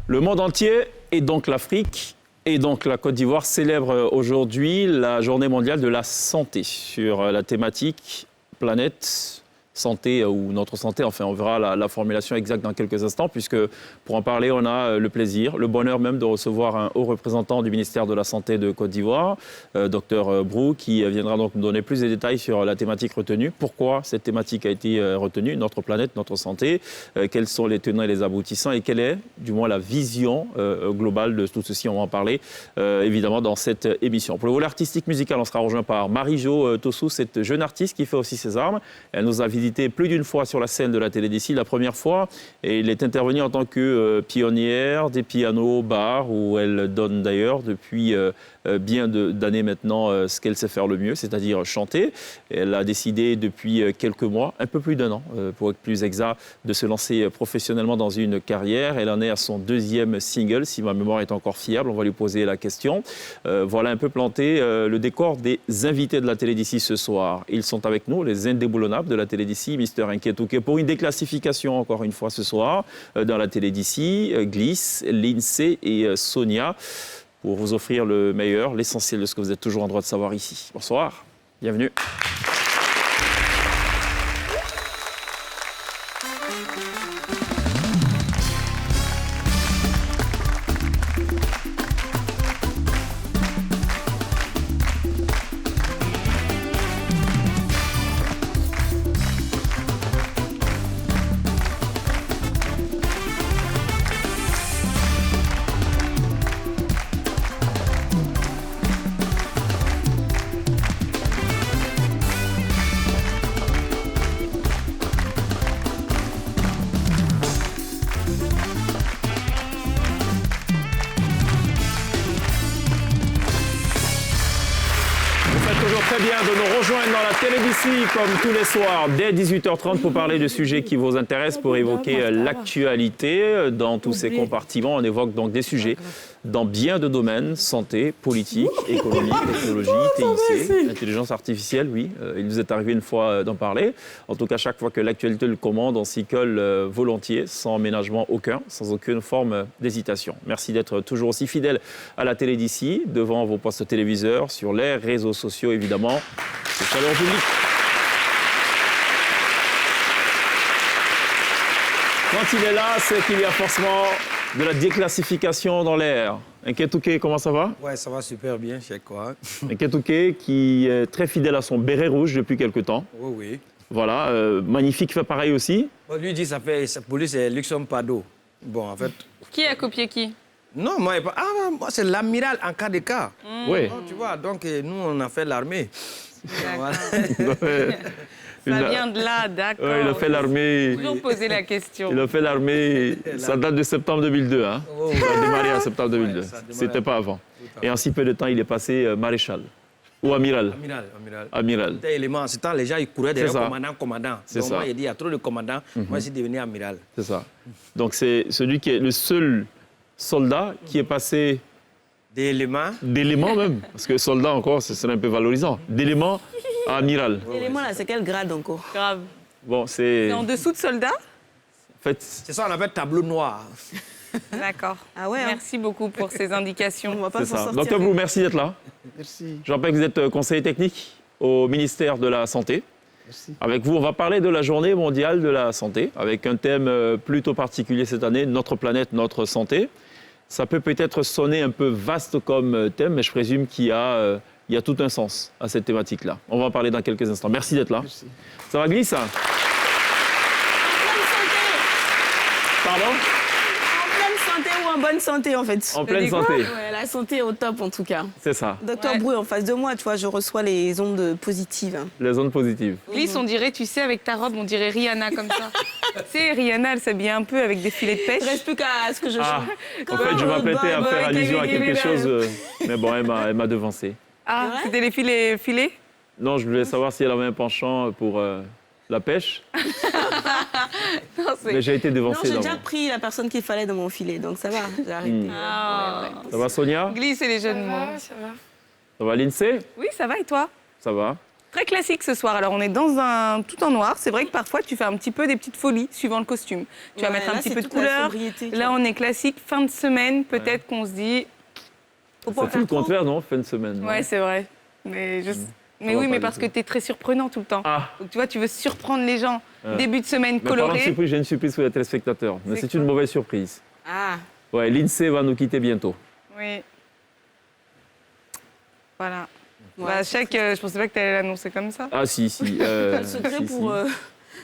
Le monde entier, et donc l'Afrique, et donc la Côte d'Ivoire célèbre aujourd'hui la journée mondiale de la santé sur la thématique planète, santé ou notre santé. Enfin, on verra la formulation exacte dans quelques instants, puisque pour en parler, on a le plaisir, le bonheur même de recevoir un haut représentant du ministère de la Santé de Côte d'Ivoire, Dr Brou, qui viendra donc nous donner plus de détails sur la thématique retenue. Pourquoi cette thématique a été retenue, notre planète, notre santé, quels sont les tenants et les aboutissants, et quelle est, du moins, la vision globale de tout ceci. On va en parler, évidemment, dans cette émission. Pour le volet artistique musical, on sera rejoint par Marie-Jo Tossou, cette jeune artiste qui fait aussi ses armes. Elle nous a visité plus d'une fois sur la scène de la Télédécie. La première fois, et il est intervenu en tant que pionnière des pianos bars, où elle donne d'ailleurs depuis bien d'années maintenant ce qu'elle sait faire le mieux, c'est-à-dire chanter. Elle a décidé depuis quelques mois, un peu plus d'un an pour être plus exact, de se lancer professionnellement dans une carrière. Elle en est à son deuxième single, si ma mémoire est encore fiable, on va lui poser la question. Voilà un peu planté le décor des invités de la Télédécie ce soir. Ils sont avec nous, les indéboulonnables de la Télédécie, Mister Nketouké, pour une déclassification encore une fois ce soir dans la Télédécie, Gliss, Lindsay et Sonia, pour vous offrir le meilleur, l'essentiel de ce que vous êtes toujours en droit de savoir ici. Bonsoir, bienvenue. Très bien de nous rejoindre dans la Télédécie comme tous les soirs dès 18h30 pour parler de sujets qui vous intéressent, pour évoquer l'actualité dans tous ces compartiments. On évoque donc des sujets dans bien de domaines, santé, politique, économie, technologie, TIC, intelligence artificielle, oui. Il nous est arrivé une fois d'en parler. En tout cas, chaque fois que l'actualité le commande, on s'y colle volontiers, sans ménagement aucun, sans aucune forme d'hésitation. Merci d'être toujours aussi fidèle à la Télédécie, devant vos postes téléviseurs, sur les réseaux sociaux, évidemment. C'est chaleur publique. Quand il est là, c'est qu'il y a forcément de la déclassification dans l'air. Nketouké, comment ça va? Ouais, ça va super bien, chez quoi. Nketouké, qui est très fidèle à son béret rouge depuis quelque temps. Oui, oui. Voilà, magnifique, fait pareil aussi. Bon, lui dit, pour lui, c'est Luxon Pado. Bon, en fait... Qui a copié qui? Non, moi c'est l'amiral en cas de cas. Oui. Tu vois, donc nous, on a fait l'armée. Ça vient de là, d'accord. Ouais, il a fait l'armée. Toujours poser la question. Il a fait l'armée, ça date de septembre 2002. Hein. Oh, Ça a démarré en septembre 2002. Ouais, C'était pas avant. Et en si peu de temps, il est passé maréchal. Ou amiral. Amiral. Élément, c'est temps, les gens ils couraient derrière commandant. C'est ça. Moi, il dit, il y a trop de commandants. Moi, je suis devenu amiral. C'est ça. Donc, c'est celui qui est le seul soldat qui est passé... D'élément même. Parce que soldat encore, ce serait un peu valorisant. D'élément à amiral. L'élément là, c'est quel grade encore? Grave. Bon, c'est... C'est en dessous de soldat? En fait... C'est ça, on appelle tableau noir. D'accord. Ah ouais, hein. Merci beaucoup pour ces indications. On va pas C'est s'en ça. sortir. Docteur Blou, merci d'être là. Merci. Je rappelle que vous êtes conseiller technique au ministère de la Santé. Merci. Avec vous, on va parler de la journée mondiale de la santé, avec un thème plutôt particulier cette année, notre planète, notre santé. Ça peut peut-être sonner un peu vaste comme thème, mais je présume qu'il y a tout un sens à cette thématique-là. On va en parler dans quelques instants. Merci d'être là. Merci. Ça va, Gliss? Pardon? En pleine santé ou en bonne santé en fait. En pleine santé. Ouais, la santé est au top en tout cas. C'est ça. Docteur Ouais. Brou est en face de moi, tu vois, je reçois les ondes positives. Les ondes positives. Gliss, on dirait, tu sais, avec ta robe, on dirait Rihanna comme ça. Tu sais, Rihanna, elle s'habille un peu avec des filets de Il pêche. ne reste plus qu'à ce que je Ah, chante. en fait, je m'apprêtais à faire allusion à quelque chose, mais bon, elle m'a devancé. Ah, vrai c'était les filets? Non, je voulais savoir si elle avait un penchant pour la pêche, Non, c'est... mais j'ai été Non, devancé. j'ai déjà d'abord. pris la personne qu'il fallait dans mon filet, donc ça va, j'ai arrêté. Ah. Ça va, Sonia? Gliss et les jeunes mots. Ça va, Lindsay? Oui, ça va et toi? Ça va. Très classique ce soir. Alors, on est dans un tout en noir. C'est vrai que parfois, tu fais un petit peu des petites folies suivant le costume. Tu vas mettre un petit peu de couleur. Là, on est classique. Fin de semaine, peut-être qu'on se dit... C'est tout le contraire, non, fin de semaine. Ouais, c'est vrai. Mais oui, mais parce que tu es très surprenant tout le temps. Ah. Donc, tu vois, tu veux surprendre les gens. Début de semaine Mais parlant de coloré. surprise, j'ai une surprise pour les téléspectateurs. Mais c'est une mauvaise surprise. Ah, Ouais, l'INSEE va nous quitter bientôt. Oui. Voilà. ouais, Bah, c'est je pensais pas que tu allais l'annoncer comme ça. Ah si. pas le secret si, pour...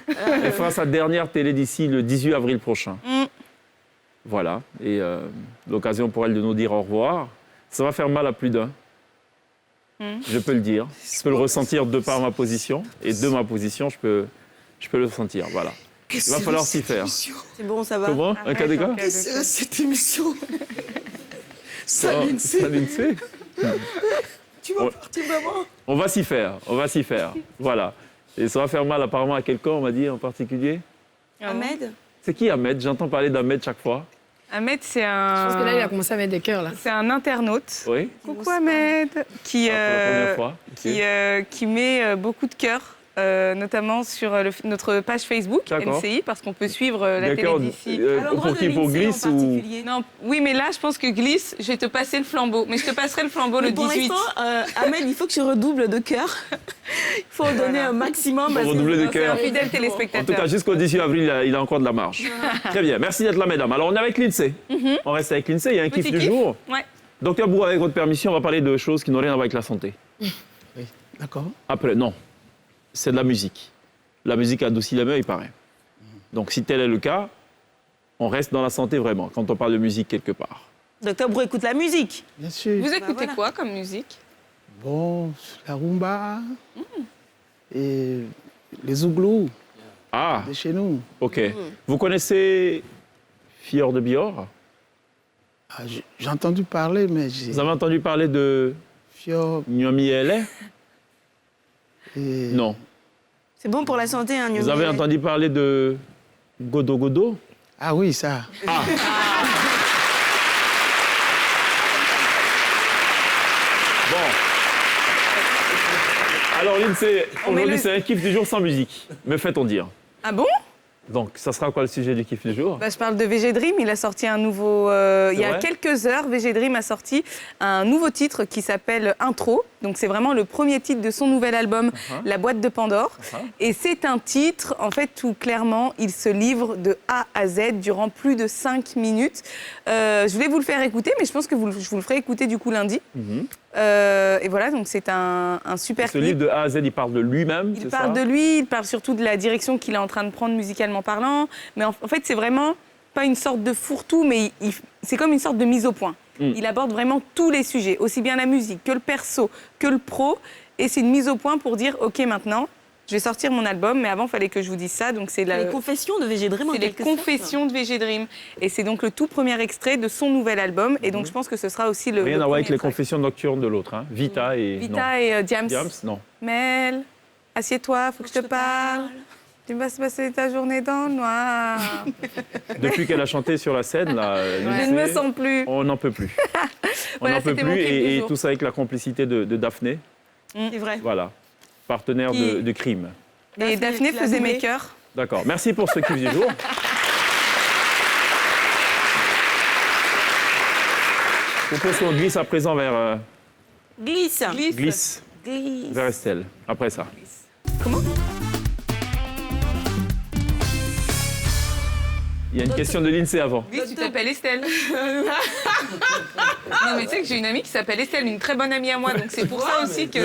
si. Elle fera sa dernière télé d'ici le 18 avril prochain. Mm. Voilà. Et l'occasion pour elle de nous dire au revoir. Ça va faire mal à plus d'un. Je peux le dire. Je peux le ressentir de par ma position. Et de ma position, je peux le sentir. Voilà. Il va falloir s'y faire. C'est bon, ça va. Comment? Un cas d'écart? Cette émission. Ça, l'INSEE. Tu vas partir, maman. On va s'y faire. On va s'y faire. Voilà. Et ça va faire mal apparemment à quelqu'un, on m'a dit en particulier. Ahmed? C'est qui Ahmed? J'entends parler d'Ahmed chaque fois. Ahmed, c'est Je pense que là, il a commencé à mettre des cœurs, là. C'est un internaute. Oui. Coucou Ahmed, qui, Pour la première fois. Ok. qui met beaucoup de cœur, notamment sur notre page Facebook D'accord. MCI, parce qu'on peut suivre la télé D'accord. d'ici. Pour qui? Pour Glisse ou... Non, oui, mais là, je pense que Glisse, je vais te passer le flambeau. Mais je te passerai le flambeau le Mais pour 18. l'instant, Ahmed, il faut que tu redoubles de cœur. Il faut en donner un maximum. parce que redoubler de sinon, cœur. c'est un Fidèle En tout cas, téléspectateur. jusqu'au 18 avril, il a encore de la marge. Très bien. Merci d'être là, mesdames. Alors, on est avec l'INSEE. On reste avec l'INSEE. Il y a un kiff Petit du kiff. jour. Ouais. Docteur Bou, avec votre permission, on va parler de choses qui n'ont rien à voir avec la santé. Oui, d'accord. Après, non. C'est de la musique. La musique adoucit les mœurs, il paraît. Donc, si tel est le cas, on reste dans la santé vraiment, quand on parle de musique quelque part. Docteur Brou écoute la musique. Bien sûr. Vous écoutez voilà. quoi comme musique? Bon, la rumba et les zouglous Ah, de chez nous. ok. Vous connaissez Fior de Bior? Ah, j'ai entendu parler, mais j'ai... Vous avez entendu parler de Fior Nyomi Ele? et... Non. C'est bon pour la santé, hein, Vous avez entendu parler de Godo Godo? Ah oui, ça. Bon. Alors l'INSEE, aujourd'hui c'est un kiff du jour sans musique. Me fait-on dire. Ah bon? Donc, ça sera quoi le sujet du kiff du jour? Bah, je parle de VG Dream. Il a sorti un nouveau. Il y a vrai quelques heures, VG Dream a sorti un nouveau titre qui s'appelle Intro. Donc, c'est vraiment le premier titre de son nouvel album, La boîte de Pandore. Et c'est un titre, en fait, où clairement, il se livre de A à Z durant plus de 5 minutes. Je voulais vous le faire écouter, mais je pense que je vous le ferai écouter du coup lundi. Et voilà, donc c'est un super Ce clip. livre de A à Z, il parle de lui-même, Il c'est parle ça? de lui, il parle surtout de la direction qu'il est en train de prendre musicalement parlant. Mais en fait, c'est vraiment pas une sorte de fourre-tout, mais c'est comme une sorte de mise au point. Il aborde vraiment tous les sujets, aussi bien la musique que le perso, que le pro. Et c'est une mise au point pour dire, OK, maintenant, je vais sortir mon album, mais avant, il fallait que je vous dise ça. Donc c'est Les confessions de VG Dream en c'est les quelque sorte. confessions de VG Dream. Et c'est donc le tout premier extrait de son nouvel album. Et donc, je pense que ce sera aussi le. Rien le à voir avec premier les track. confessions nocturnes de l'autre, hein? Vita et... Vita et Diams. non. Diams, non. Mel, assieds-toi, faut que je te parle. Tu vas se passer ta journée dans le noir. Depuis qu'elle a chanté sur la scène, là, Je l'INSEE, ne me sens plus. on n'en peut plus. On Voilà, n'en peut c'était plus, mon kiff du et jour. tout ça avec la complicité de Daphné, C'est vrai. voilà, partenaire Qui- de crime. Et Daphné tu l'as faisait doublé. mes cœurs. D'accord, merci pour ce kiff du jour. Je propose qu'on glisse à présent vers... Glisse. glisse Glisse. vers Estelle, après ça. Comment? Il y a une question de l'INSEE avant. Oui, tu t'appelles Estelle. Non, mais tu sais que j'ai une amie qui s'appelle Estelle, une très bonne amie à moi. Donc c'est pour ça aussi que.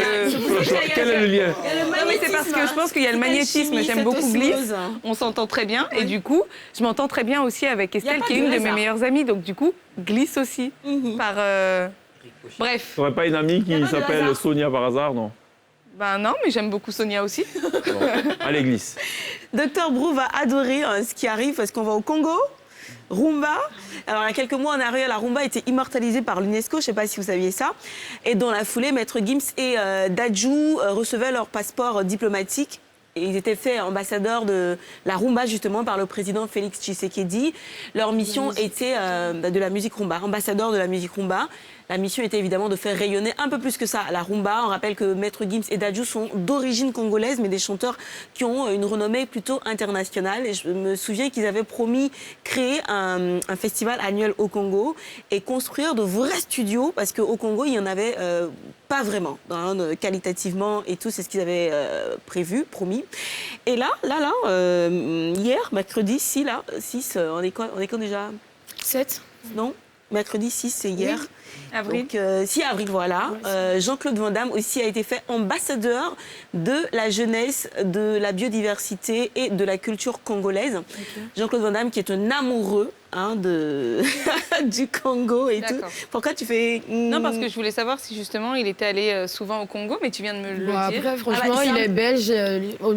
Quel est le lien? Non, mais c'est parce que je pense qu'il y a le magnétisme. J'aime beaucoup Glisse. On s'entend très bien. Et du coup, je m'entends très bien aussi avec Estelle, pas qui est de une de mes hasard. meilleures amies. Donc du coup, Glisse aussi. Par. Bref. Tu n'aurais pas une amie qui pas de s'appelle hasard. Sonia par hasard, non? Ben non, mais j'aime beaucoup Sonia aussi. Bon. Allez, glisse. Docteur Brou va adorer ce qui arrive parce qu'on va au Congo. Rumba. Alors, il y a quelques mois en arrière, la rumba a été immortalisée par l'UNESCO, je ne sais pas si vous saviez ça. Et dans la foulée, Maître Gims et Dadju recevaient leur passeport diplomatique. Et ils étaient faits ambassadeurs de la rumba, justement, par le président Félix Tshisekedi. Leur mission était de la musique rumba, ambassadeur de la musique rumba. La mission était évidemment de faire rayonner un peu plus que ça la rumba. On rappelle que Maître Gims et Dadju sont d'origine congolaise, mais des chanteurs qui ont une renommée plutôt internationale. Et je me souviens qu'ils avaient promis créer un festival annuel au Congo et construire de vrais studios, parce qu'au Congo, il n'y en avait pas vraiment, qualitativement et tout, c'est ce qu'ils avaient prévu, promis. Et là, hier, mercredi 6, on est quand déjà 7. Non, mercredi 6, c'est hier. Oui. Avril. Donc, 6 avril, voilà. Jean-Claude Van Damme aussi a été fait ambassadeur de la jeunesse, de la biodiversité et de la culture congolaise. Okay. Jean-Claude Van Damme qui est un amoureux du Congo et tout. Pourquoi tu fais... Non, parce que je voulais savoir si justement il était allé souvent au Congo, mais tu viens de me le dire. Après, franchement, il est belge.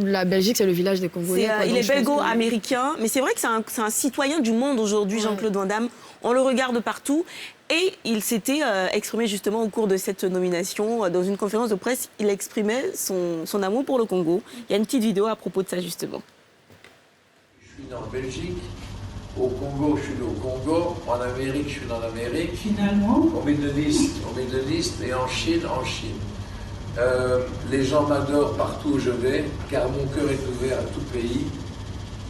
La Belgique, c'est le village des Congolais. Il est belgo-américain, mais c'est vrai que c'est un citoyen du monde aujourd'hui, Jean-Claude Van Damme. On le regarde partout. Et il s'était exprimé justement au cours de cette nomination. Dans une conférence de presse, il exprimait son amour pour le Congo. Il y a une petite vidéo à propos de ça, justement. Je suis né en Belgique. Au Congo, je suis né au Congo. En Amérique, je suis né en Amérique. Finalement. Au Middle East, et en Chine, les gens m'adorent partout où je vais, car mon cœur est ouvert à tout pays.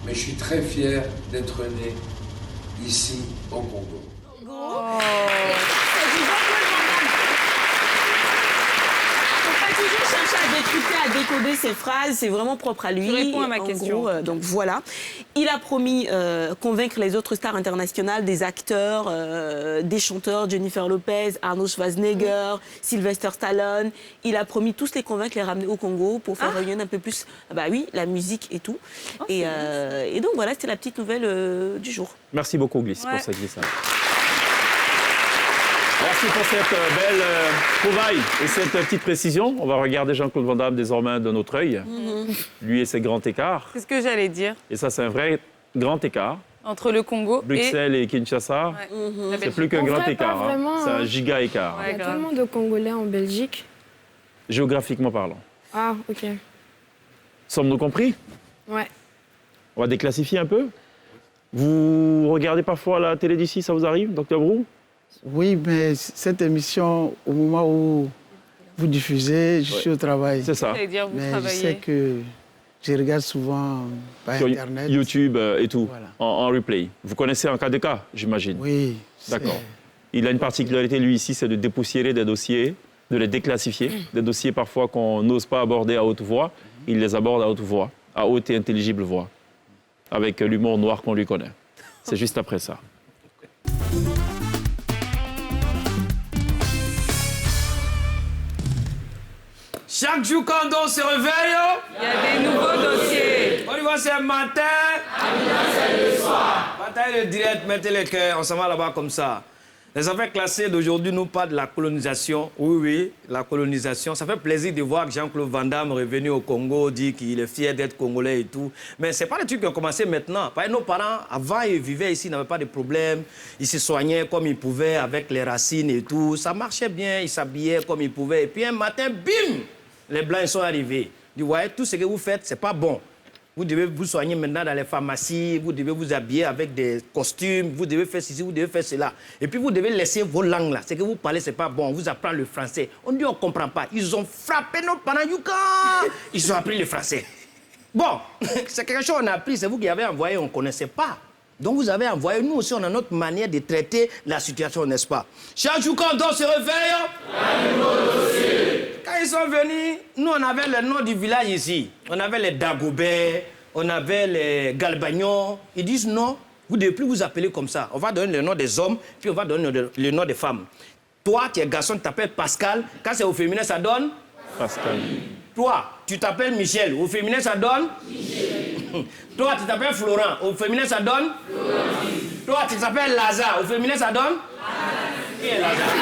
Mais je suis très fier d'être né ici, au Congo. Toujours chercher à décrypter, à décoder ses phrases, c'est vraiment propre à lui. Tu réponds à ma question. Gros, donc voilà. Il a promis convaincre les autres stars internationales, des acteurs, des chanteurs, Jennifer Lopez, Arnold Schwarzenegger, Sylvester Stallone. Il a promis tous les convaincre, les ramener au Congo pour faire rayonner un peu plus, la musique et tout. Et donc voilà, c'était la petite nouvelle du jour. Merci beaucoup, Glisse, pour cette glissade. Merci pour cette belle trouvaille et cette petite précision. On va regarder Jean-Claude Van Damme désormais de notre œil. Lui et ses grands écarts. C'est ce que j'allais dire. Et ça, c'est un vrai grand écart. Entre le Congo Bruxelles et Kinshasa, c'est plus qu'un grand écart. C'est un giga écart. Il y a tellement de Congolais en Belgique. Géographiquement parlant. Ah, ok. Sommes-nous compris? Ouais. On va déclassifier un peu. Vous regardez parfois la télé d'ici, ça vous arrive, Dr Brou? Oui, mais cette émission, au moment où vous diffusez, je suis au travail. C'est ça. Dire, vous mais travaillez. je sais que je regarde souvent par sur Internet. YouTube et tout, Voilà. en replay. Vous connaissez un cas de cas, j'imagine? Oui. D'accord. Il a une particularité, lui, ici, c'est de dépoussiérer des dossiers, de les déclassifier. Des dossiers parfois qu'on n'ose pas aborder à haute voix. Il les aborde à haute voix, à haute et intelligible voix, avec l'humour noir qu'on lui connaît. C'est juste après ça. Chaque jour quand on se réveille, il y a des nouveaux dossiers. On y va c'est le matin, c'est le soir. Bataille de direct, mettez les cœurs, on s'en va là-bas comme ça. Les affaires classées d'aujourd'hui nous parlent de la colonisation. Oui, la colonisation. Ça fait plaisir de voir que Jean-Claude Van Damme revenu au Congo, dit qu'il est fier d'être congolais et tout. Mais ce n'est pas le truc qui a commencé maintenant. Parce que nos parents, avant, ils vivaient ici, ils n'avaient pas de problème. Ils se soignaient comme ils pouvaient avec les racines et tout. Ça marchait bien, ils s'habillaient comme ils pouvaient. Et puis un matin, bim, les Blancs sont arrivés. Ils disent, ouais, tout ce que vous faites, ce n'est pas bon. Vous devez vous soigner maintenant dans les pharmacies, vous devez vous habiller avec des costumes, vous devez faire ceci, vous devez faire cela. Et puis vous devez laisser vos langues là. Ce que vous parlez, ce n'est pas bon. On vous apprend le français. On dit on ne comprend pas. Ils ont frappé nos parents, Yuka. Ils ont appris le français. Bon, c'est quelque chose qu'on a appris. C'est vous qui avez envoyé, on ne connaissait pas. Donc vous avez envoyé. Nous aussi, on a notre manière de traiter la situation, n'est-ce pas? Chaque jour, quand on se réveille, quand ils sont venus, nous, on avait le nom du village ici. On avait les Dagobert, on avait les Galbagnons. Ils disent non, vous ne devez plus vous appeler comme ça. On va donner le nom des hommes, puis on va donner le nom des femmes. Toi, tu es garçon, tu t'appelles Pascal. Quand c'est au féminin, ça donne Pascal. Toi, tu t'appelles Michel. Au féminin, ça donne Michel. Toi, tu t'appelles Florent. Au féminin, ça donne Florent. Toi, tu t'appelles Lazare. Au féminin, ça donne Lazare. Qui est Lazare?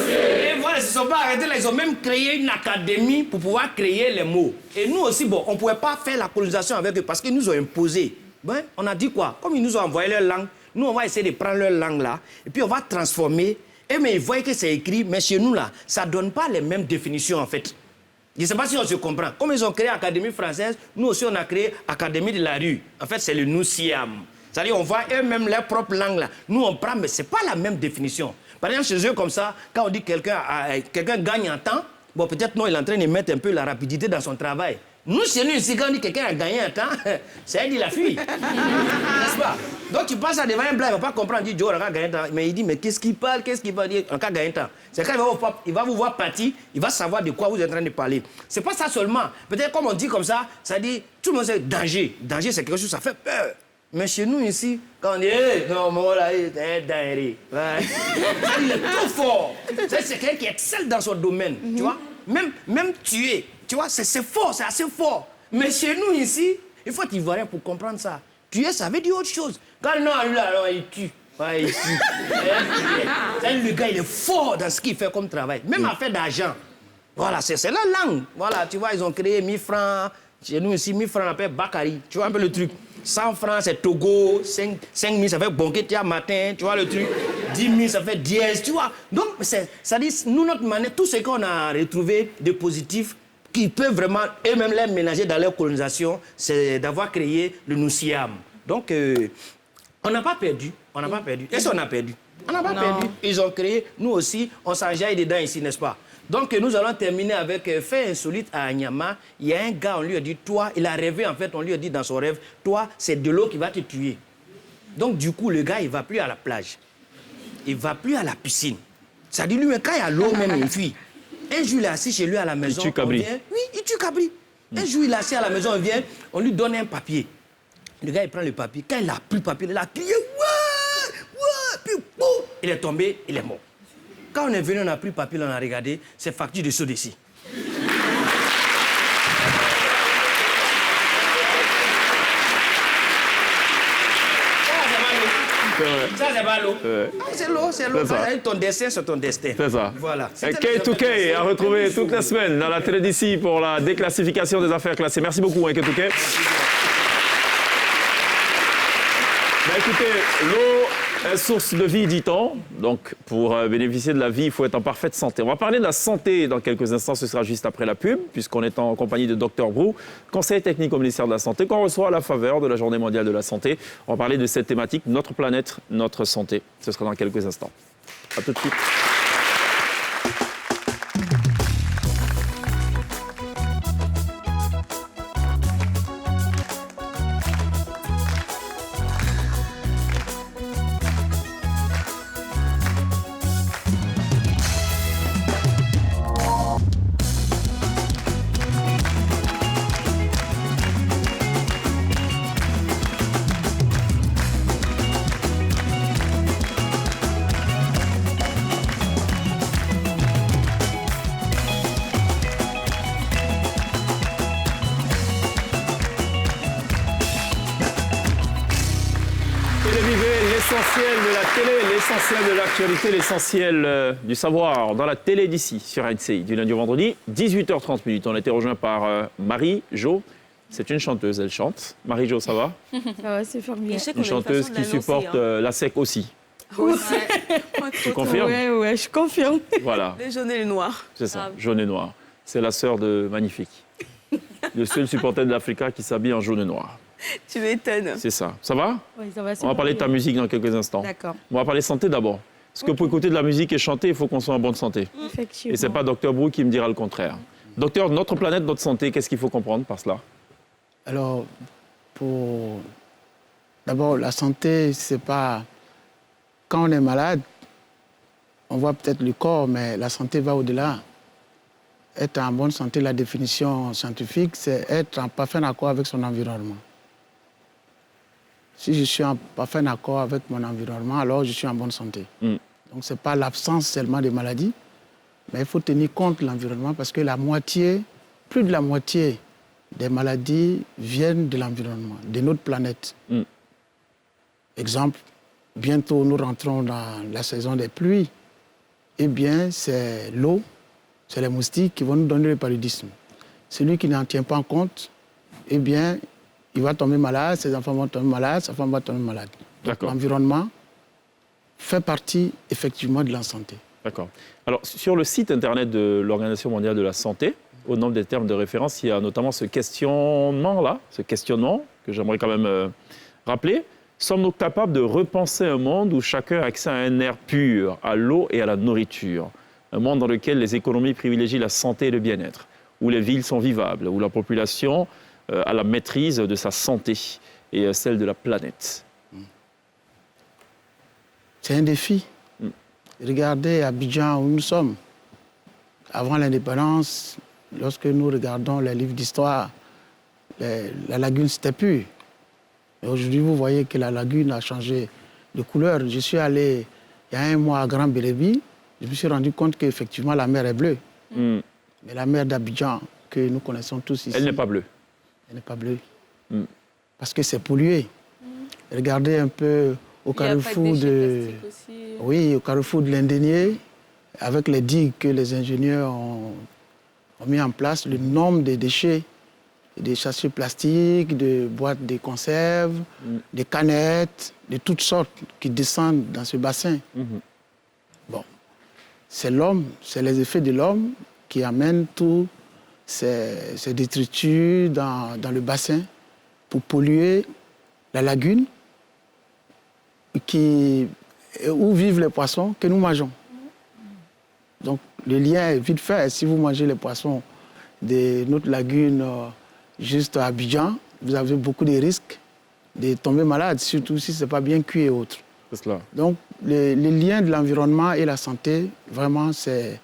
Et voilà, ils ne se sont pas arrêtés là, ils ont même créé une académie pour pouvoir créer les mots. Et nous aussi, bon, on ne pouvait pas faire la colonisation avec eux parce qu'ils nous ont imposé. Ben, on a dit quoi? Comme ils nous ont envoyé leur langue, nous on va essayer de prendre leur langue là, et puis on va transformer. Et mais ils voient que c'est écrit, mais chez nous là, ça ne donne pas les mêmes définitions en fait. Je ne sais pas si on se comprend. Comme ils ont créé l'Académie française, nous aussi on a créé l'Académie de la rue. En fait, c'est le Nousiam. C'est-à-dire, on voit eux-mêmes leur propre langue là. Nous, on prend, mais ce n'est pas la même définition. Par exemple, chez eux, comme ça, quand on dit que quelqu'un gagne en temps, bon, peut-être non, il est en train de mettre un peu la rapidité dans son travail. Nous, chez nous, ici, quand on dit que quelqu'un a gagné un temps, c'est dit la fuite. N'est-ce pas? Donc, tu passes à devant un blanc, il ne va pas comprendre. Il dit, Joe, on a gagné un temps. Mais il dit, mais qu'est-ce qu'il parle? Qu'est-ce qu'il va dire? On a gagné un temps. C'est quand il va vous voir partir, il va savoir de quoi vous êtes en train de parler. Ce n'est pas ça seulement. Peut-être, comme on dit comme ça dit, tout le monde sait danger. Danger, c'est quelque chose, ça fait peur. Mais chez nous, ici, quand on dit, non, moi, là, il est dingue. Il est trop fort. C'est quelqu'un qui excelle dans son domaine, tu vois? Même tuer, tu vois, c'est fort, c'est assez fort. Mais chez nous, ici, il faut être ivoirien pour comprendre ça. Tuer, ça veut dire autre chose. Quand non, lui, alors, il tue. Ouais, il tue. Le gars, il est fort dans ce qu'il fait comme travail. Même en fait d'argent. Voilà, c'est la langue. Voilà, tu vois, ils ont créé 1000 francs. Chez nous, ici, 1000 francs, on appelle Bakary. Tu vois un peu le truc. 100 francs, c'est Togo. 5 000, ça fait Bonketia matin. Tu vois le truc. 10 000, ça fait dièse. Tu vois. Donc, ça dit, nous, notre manière, tout ce qu'on a retrouvé de positif, qui peut vraiment eux-mêmes les ménager dans leur colonisation, c'est d'avoir créé le Nousiam. Donc, on n'a pas perdu. On n'a pas perdu. Qu'est-ce qu'on a perdu? On n'a pas perdu. Ils ont créé, nous aussi, on s'enjaille dedans ici, n'est-ce pas? Donc, nous allons terminer avec fait insolite à Anyama. Il y a un gars, on lui a dit, toi, il a rêvé, en fait, on lui a dit dans son rêve, toi, c'est de l'eau qui va te tuer. Donc, du coup, le gars, il ne va plus à la plage. Il ne va plus à la piscine. Ça dit, lui, mais quand il y a l'eau, même, il fuit. Un jour, il est assis chez lui à la maison. Il tue Cabri. Oui, il tue Cabri. Un jour, il est assis à la maison, on vient, on lui donne un papier. Le gars, il prend le papier. Quand il n'a plus le papier, il a crié, ouais, puis boum, il est tombé, il est mort. Quand on est venu, on n'a plus le papier, on a regardé, c'est facture de saut d'ici. Ça, c'est pas l'eau. C'est l'eau, c'est l'eau. Ton destin, c'est ton destin. C'est ça. Voilà. K2K à retrouver toute la semaine dans la télé d'ici pour la déclassification des affaires classées. Merci beaucoup, K2K. Écoutez, l'eau est source de vie, dit-on. Donc, pour bénéficier de la vie, il faut être en parfaite santé. On va parler de la santé dans quelques instants. Ce sera juste après la pub, puisqu'on est en compagnie de Dr Brou, conseiller technique au ministère de la Santé, qu'on reçoit à la faveur de la Journée mondiale de la santé. On va parler de cette thématique, notre planète, notre santé. Ce sera dans quelques instants. À tout de suite. L'essentiel de la télé, l'essentiel de l'actualité, l'essentiel du savoir dans la télé d'ici, sur RCI, du lundi au vendredi, 18h30. On a été rejoint par Marie-Jo. C'est une chanteuse, elle chante. Marie-Jo, ça va? Ouais, c'est formidable. Une chanteuse qui supporte la SEC aussi. Ouais. Tu confirmes? Ouais, je confirme. Voilà, Les jaunes et les noirs. c'est ça, jaune et noir. C'est la sœur de Magnifique. Le seul supporter de l'Africa qui s'habille en jaune et noir. Tu m'étonnes. C'est ça. Ça va? Ouais, ça va, On va parler de ta musique dans quelques instants. D'accord. On va parler santé d'abord. Parce que pour écouter de la musique et chanter, il faut qu'on soit en bonne santé. Effectivement. Et ce n'est pas Dr Brou qui me dira le contraire. Docteur, notre planète, notre santé, qu'est-ce qu'il faut comprendre par cela? Alors, d'abord, la santé, c'est pas... Quand on est malade, on voit peut-être le corps, mais la santé va au-delà. Être en bonne santé, la définition scientifique, c'est être en parfait accord avec son environnement. Si je suis en parfait accord avec mon environnement, alors je suis en bonne santé. Donc, ce n'est pas l'absence seulement des maladies, mais il faut tenir compte de l'environnement parce que plus de la moitié des maladies viennent de l'environnement, de notre planète. Exemple, bientôt nous rentrons dans la saison des pluies. Eh bien, c'est l'eau, c'est les moustiques qui vont nous donner le paludisme. Celui qui n'en tient pas compte, eh bien, il va tomber malade, ses enfants vont tomber malades, sa femme va tomber malade. L'environnement fait partie effectivement de la santé. D'accord. Alors, sur le site internet de l'Organisation mondiale de la santé, au nombre des termes de référence, il y a notamment ce questionnement que j'aimerais quand même rappeler. Sommes-nous capables de repenser un monde où chacun a accès à un air pur, à l'eau et à la nourriture? Un monde dans lequel les économies privilégient la santé et le bien-être, où les villes sont vivables, où la population a la maîtrise de sa santé et celle de la planète. C'est un défi. Regardez Abidjan où nous sommes. Avant l'indépendance, lorsque nous regardons les livres d'histoire, la lagune c'était pur. Et aujourd'hui, vous voyez que la lagune a changé de couleur. Je suis allé il y a un mois à Grand Bérébi, je me suis rendu compte qu'effectivement la mer est bleue. Mais la mer d'Abidjan, que nous connaissons tous ici... Elle n'est pas bleue. Elle n'est pas bleue. Parce que c'est pollué. Regardez un peu au carrefour de... Oui, au carrefour de l'Indénié, avec les digues que les ingénieurs ont mis en place, le nombre de déchets, des sachets plastiques, de boîtes de conserve, des canettes, de toutes sortes qui descendent dans ce bassin. Bon, c'est l'homme, c'est les effets de l'homme qui amènent tous ces détritus dans le bassin pour polluer la lagune où vivent les poissons que nous mangeons. Donc le lien est vite fait. Si vous mangez les poissons de notre lagune juste à Abidjan, vous avez beaucoup de risques de tomber malade, surtout si ce n'est pas bien cuit et autres. C'est cela. Donc le lien de l'environnement et la santé, vraiment, c'est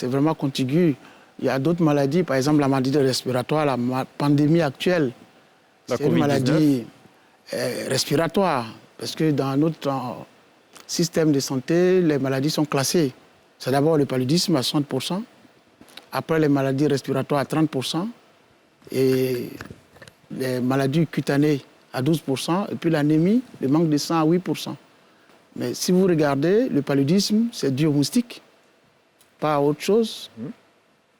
vraiment contigu. Il y a d'autres maladies, par exemple la maladie respiratoire, la pandémie actuelle, c'est une maladie respiratoire. Parce que dans notre système de santé, les maladies sont classées. C'est d'abord le paludisme à 60%, après les maladies respiratoires à 30%, et les maladies cutanées à 12%, et puis l'anémie, le manque de sang à 8%. Mais si vous regardez, le paludisme, c'est dû aux moustiques, pas à autre chose.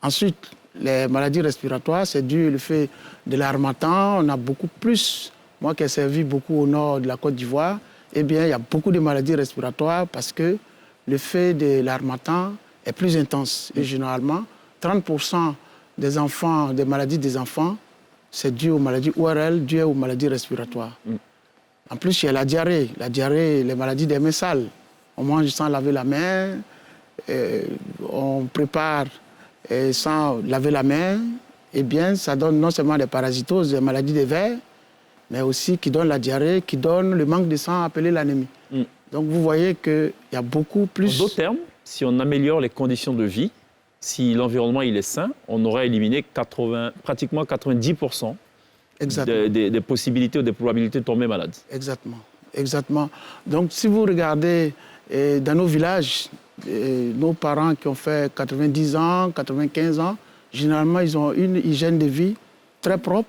Ensuite, les maladies respiratoires, c'est dû au fait de l'harmattan. On a beaucoup plus... Moi qui ai servi beaucoup au nord de la Côte d'Ivoire, eh bien, il y a beaucoup de maladies respiratoires parce que le fait de l'harmattan est plus intense. Et généralement, 30% des enfants, des maladies des enfants, c'est dû aux maladies ORL, dû aux maladies respiratoires. En plus, il y a la diarrhée, les maladies des mains sales. On mange sans laver la main, on prépare sans laver la main. Eh bien, ça donne non seulement des parasitoses, des maladies des vers, mais aussi qui donne la diarrhée, qui donne le manque de sang appelé l'anémie. Donc vous voyez qu'il y a beaucoup plus... En d'autres termes, si on améliore les conditions de vie, si l'environnement il est sain, on aurait éliminé pratiquement 90% des possibilités ou des probabilités de tomber malade. Exactement. Donc si vous regardez dans nos villages, nos parents qui ont fait 90 ans, 95 ans, généralement ils ont une hygiène de vie très propre.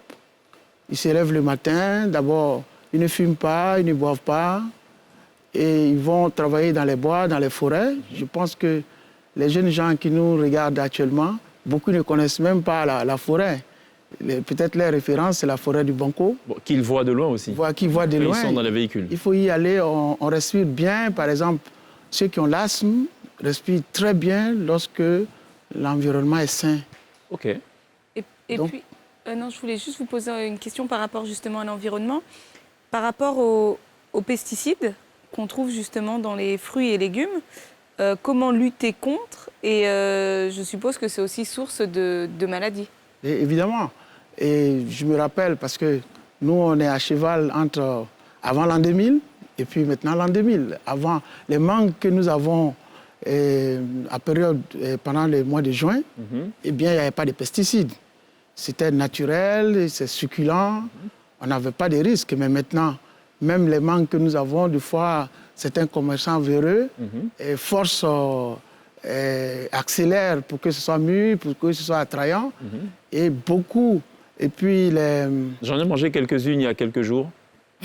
Ils se lèvent le matin, d'abord, ils ne fument pas, ils ne boivent pas, et ils vont travailler dans les bois, dans les forêts. Je pense que les jeunes gens qui nous regardent actuellement, beaucoup ne connaissent même pas la forêt. Peut-être leur référence, c'est la forêt du Banco. Qu'ils voient de loin aussi. Qu'ils voient de loin. Ils sont dans les véhicules. Il faut y aller, on respire bien. Par exemple, ceux qui ont l'asthme respirent très bien lorsque l'environnement est sain. OK. Et donc, puis... non, je voulais juste vous poser une question par rapport justement à l'environnement. Par rapport aux pesticides qu'on trouve justement dans les fruits et légumes, comment lutter contre? Et je suppose que c'est aussi source de maladies. Et évidemment. Et je me rappelle parce que nous, on est à cheval entre avant l'an 2000 et puis maintenant l'an 2000. Avant, les mangues que nous avons à période pendant le mois de juin, eh bien, il n'y avait pas de pesticides. C'était naturel, c'est succulent, on n'avait pas de risques. Mais maintenant, même les mangues que nous avons, des fois, certains commerçants véreux forcent, accélèrent pour que ce soit mûr, pour que ce soit attrayant. Et beaucoup. Et puis les... J'en ai mangé quelques-unes il y a quelques jours,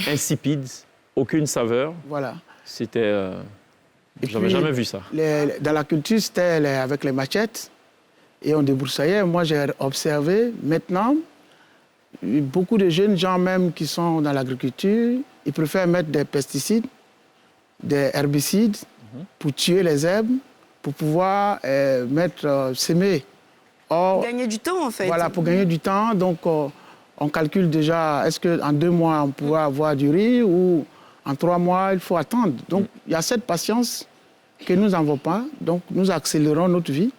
insipides, aucune saveur. Voilà. C'était... J'avais jamais vu ça. Dans la culture, c'était avec les machettes. Et on débroussaillait. Moi, j'ai observé, maintenant, beaucoup de jeunes gens même qui sont dans l'agriculture, ils préfèrent mettre des pesticides, des herbicides pour tuer les herbes, pour pouvoir semer Or, Gagner du temps, en fait. voilà, pour gagner du temps, donc on calcule déjà, est-ce qu'en 2 mois, on pourra avoir du riz ou en 3 mois, il faut attendre. Donc, il y a cette patience que nous n'avons pas. Donc, nous accélérons notre vie.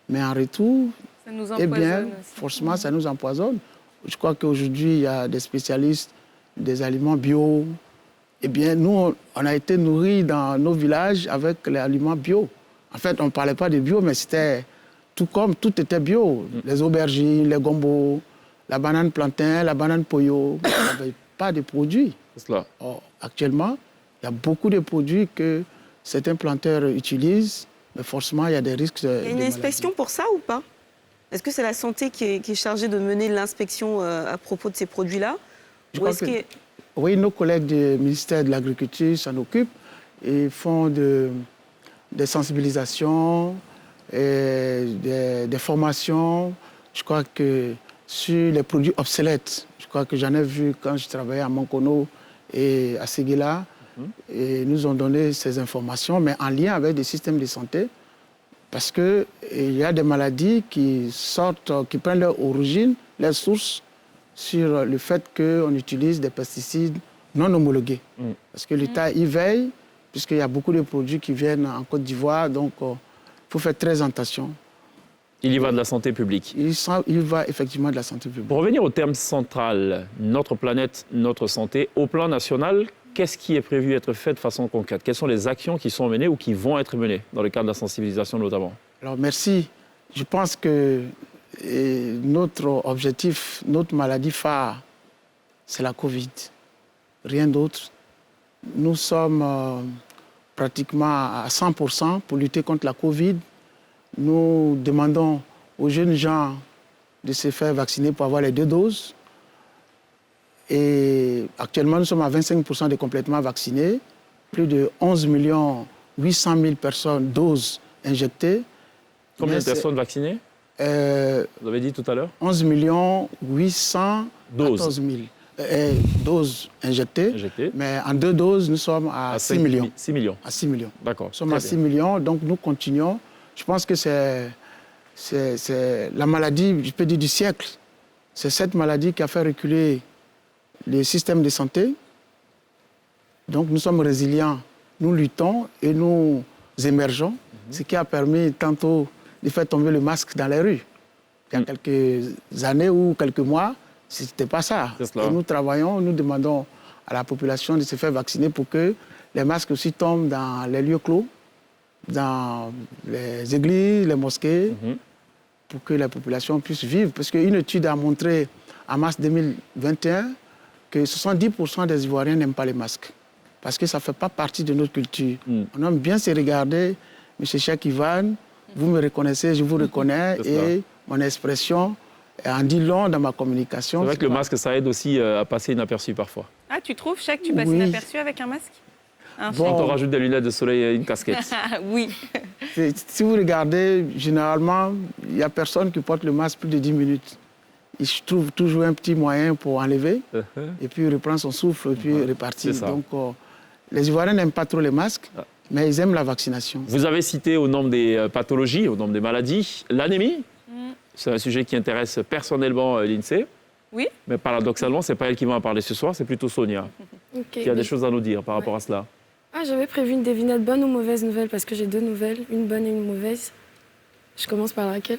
Mais en retour, Ça nous eh bien, empoisonne aussi. forcément, ça nous empoisonne. Je crois qu'aujourd'hui, il y a des spécialistes des aliments bio. Eh bien, nous, on a été nourris dans nos villages avec les aliments bio. En fait, on ne parlait pas de bio, mais c'était tout était bio. Les aubergines, les gombos, la banane plantain, la banane poyo. Il n'y avait pas de produits. C'est cela. Or, actuellement, il y a beaucoup de produits que certains planteurs utilisent, mais forcément, il y a des risques de Il y a une inspection pour ça ou pas? Est-ce que c'est la santé qui est chargée de mener l'inspection à propos de ces produits-là? Je Ou crois est-ce que- que... Oui, nos collègues du ministère de l'Agriculture s'en occupent et font des sensibilisations, et des formations. Je crois que sur les produits obsolètes, je crois que j'en ai vu quand je travaillais à Monkono et à Séguéla, et nous ont donné ces informations, mais en lien avec des systèmes de santé, parce qu'il y a des maladies qui sortent, qui prennent leur origine, leur source, sur le fait qu'on utilise des pesticides non homologués. Parce que l'État y veille, puisqu'il y a beaucoup de produits qui viennent en Côte d'Ivoire, donc il faut faire très attention. Il y va de la santé publique. Il va effectivement de la santé publique. Pour revenir au terme central, notre planète, notre santé, au plan national, qu'est-ce qui est prévu d'être fait de façon concrète? Quelles sont les actions qui sont menées ou qui vont être menées, dans le cadre de la sensibilisation notamment? Alors merci. Je pense que notre objectif, notre maladie phare, c'est la Covid. Rien d'autre. Nous sommes pratiquement à 100% pour lutter contre la Covid. Nous demandons aux jeunes gens de se faire vacciner pour avoir les 2 doses. Et actuellement, nous sommes à 25% de complètement vaccinés. Plus de 11 800 000 personnes, doses injectées. Combien de Mais personnes vaccinées? c'est, Vous avez dit tout à l'heure? 11 814 000 doses injectées. Mais en 2 doses, nous sommes à 6 millions. 6 millions. À 6 millions. D'accord. Nous sommes à 6 millions, donc nous continuons. Je pense que c'est la maladie, je peux dire, du siècle. C'est cette maladie qui a fait reculer le système de santé. Donc nous sommes résilients, nous luttons et nous émergeons, ce qui a permis tantôt de faire tomber le masque dans les rues. Il y a quelques années ou quelques mois, ce n'était pas ça. Et nous travaillons, nous demandons à la population de se faire vacciner pour que les masques aussi tombent dans les lieux clos, dans les églises, les mosquées, pour que la population puisse vivre. Parce qu'une étude a montré en mars 2021 que 70% des Ivoiriens n'aiment pas les masques. Parce que ça ne fait pas partie de notre culture. On aime bien se regarder. M. Cheikh Ivan, vous me reconnaissez, je vous reconnais. Et mon expression en dit long dans ma communication. C'est vrai que le masque, ça aide aussi à passer inaperçu parfois. Ah, tu trouves, Cheikh, tu passes Oui. inaperçu avec un masque? Quand on rajoute des lunettes de soleil et une casquette. Oui. Si vous regardez, généralement, il n'y a personne qui porte le masque plus de 10 minutes. Il trouve toujours un petit moyen pour enlever, et puis reprendre son souffle, et puis repartir. Donc, les Ivoiriens n'aiment pas trop les masques, mais ils aiment la vaccination. Vous avez cité au nombre des pathologies, au nombre des maladies, l'anémie. C'est un sujet qui intéresse personnellement l'INSEE. Oui. Mais paradoxalement, ce n'est pas elle qui va en parler ce soir, c'est plutôt Sonia qui a des choses à nous dire par rapport à cela. Ah, j'avais prévu une devinette bonne ou mauvaise nouvelle parce que j'ai 2 nouvelles, une bonne et une mauvaise. Je commence par laquelle?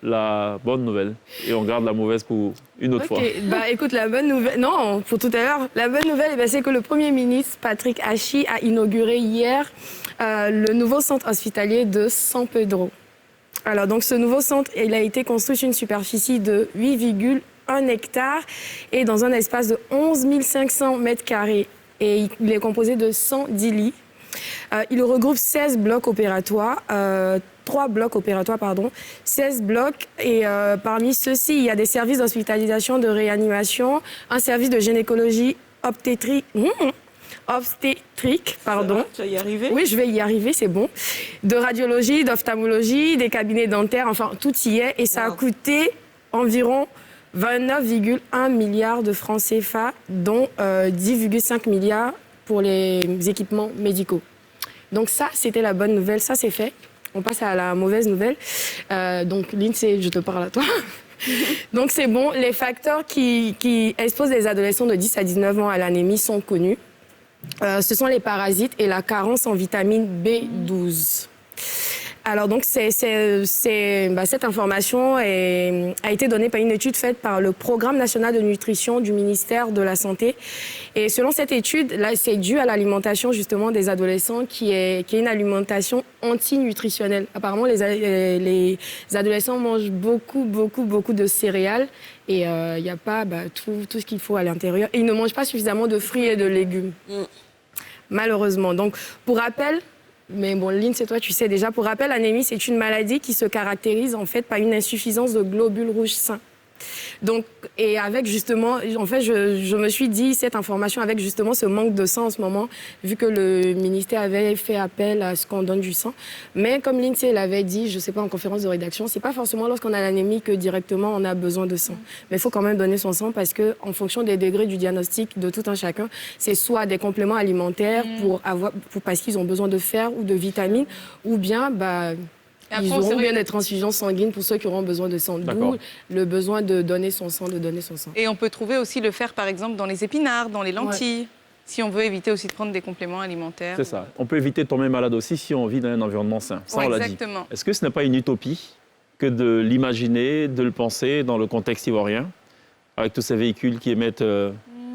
La bonne nouvelle. Et on garde la mauvaise pour une autre fois. Bah écoute, la bonne nouvelle... Non, pour tout à l'heure. La bonne nouvelle, c'est que le Premier ministre, Patrick Hachi, a inauguré hier le nouveau centre hospitalier de San Pedro. Alors, donc, ce nouveau centre, il a été construit sur une superficie de 8,1 hectares et dans un espace de 11 500 mètres carrés. Et il est composé de 110 lits. Il regroupe 16 blocs opératoires, 3 blocs opératoires, 16 blocs. Et parmi ceux-ci, il y a des services d'hospitalisation, de réanimation, un service de gynécologie obstétrique, pardon. Tu vas y arriver? Oui, je vais y arriver, c'est bon. De radiologie, d'ophtalmologie, des cabinets dentaires, enfin, tout y est. Et ça a coûté environ 29,1 milliards de francs CFA, dont 10,5 milliards pour les équipements médicaux. Donc ça, c'était la bonne nouvelle, ça c'est fait. on passe à la mauvaise nouvelle. Donc, l'INSEE, je te parle à toi. Donc, c'est bon. Les facteurs qui exposent les adolescents de 10 à 19 ans à l'anémie sont connus. Ce sont les parasites et la carence en vitamine B12. Alors donc cette information a été donnée par une étude faite par le Programme national de nutrition du ministère de la Santé. Et selon cette étude, là, c'est dû à l'alimentation justement des adolescents qui est une alimentation anti-nutritionnelle. Apparemment, les adolescents mangent beaucoup de céréales et il n'y a pas tout ce qu'il faut à l'intérieur. Et ils ne mangent pas suffisamment de fruits et de légumes, malheureusement. Donc, pour rappel, mais bon, Lynn, c'est toi, tu sais déjà. Pour rappel, l'anémie, c'est une maladie qui se caractérise en fait par une insuffisance de globules rouges sains. Donc, et avec justement, en fait, je me suis dit cette information avec justement ce manque de sang en ce moment, vu que le ministère avait fait appel à ce qu'on donne du sang. Mais comme l'INSEE l'avait dit, je ne sais pas, en conférence de rédaction, c'est pas forcément lorsqu'on a l'anémie que directement on a besoin de sang. Mais il faut quand même donner son sang parce que, en fonction des degrés du diagnostic de tout un chacun, c'est soit des compléments alimentaires parce qu'ils ont besoin de fer ou de vitamines, ou bien ils auront bien des transfusions sanguines pour ceux qui auront besoin de sang. D'où le besoin de donner son sang, Et on peut trouver aussi le fer, par exemple, dans les épinards, dans les lentilles, si on veut éviter aussi de prendre des compléments alimentaires. C'est ça. On peut éviter de tomber malade aussi si on vit dans un environnement sain. Ça, on l'a dit. Exactement. Est-ce que ce n'est pas une utopie que de l'imaginer, de le penser dans le contexte ivoirien, avec tous ces véhicules qui émettent de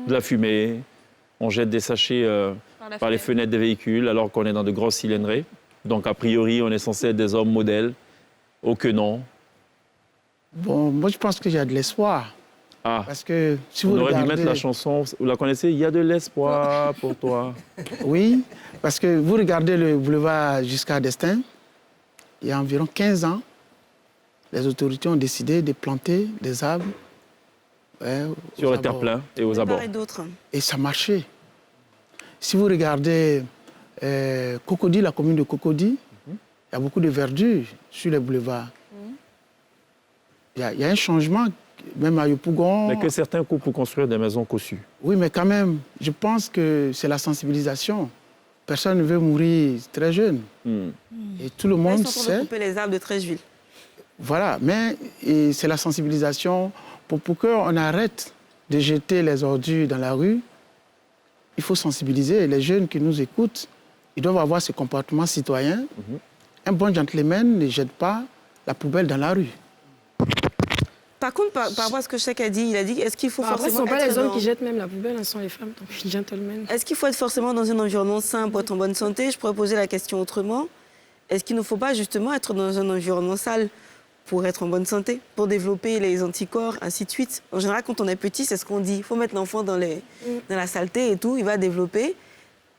la fumée, on jette des sachets par les fenêtres des véhicules alors qu'on est dans de grosses cylindrées. Donc, a priori, on est censé être des hommes modèles. Oh que non. Bon, moi, je pense qu'il y a de l'espoir. Ah, parce que si on vous aurait regardez... dû mettre la chanson, vous la connaissez? Il y a de l'espoir pour toi. Oui, parce que vous regardez le boulevard Giscard d'Estaing, il y a environ 15 ans, les autorités ont décidé de planter des arbres sur les terre-pleins et aux abords. Et ça marchait. Si vous regardez Cocody, la commune de Cocody, il y a beaucoup de verdure sur les boulevards. Il y a un changement, même à Yopougon. Mais que certains coupent pour construire des maisons cossues. Oui, mais quand même, je pense que c'est la sensibilisation. Personne ne veut mourir très jeune. Et tout le monde sait. De couper les arbres de Treichville. Voilà, mais c'est la sensibilisation pour qu'on arrête de jeter les ordures dans la rue. Il faut sensibiliser les jeunes qui nous écoutent. Ils doivent avoir ce comportement citoyen. Un bon gentleman ne jette pas la poubelle dans la rue. Par contre, par rapport à ce que Cheikh a dit, il a dit, est-ce qu'il faut forcément ce ne sont pas les hommes qui jettent même la poubelle, ce sont les femmes, donc gentlemen. Est-ce qu'il faut être forcément dans un environnement sain pour être en bonne santé? Je pourrais poser la question autrement. Est-ce qu'il ne faut pas justement être dans un environnement sale pour être en bonne santé, pour développer les anticorps, ainsi de suite? En général, quand on est petit, c'est ce qu'on dit. Il faut mettre l'enfant dans la saleté et tout, il va développer.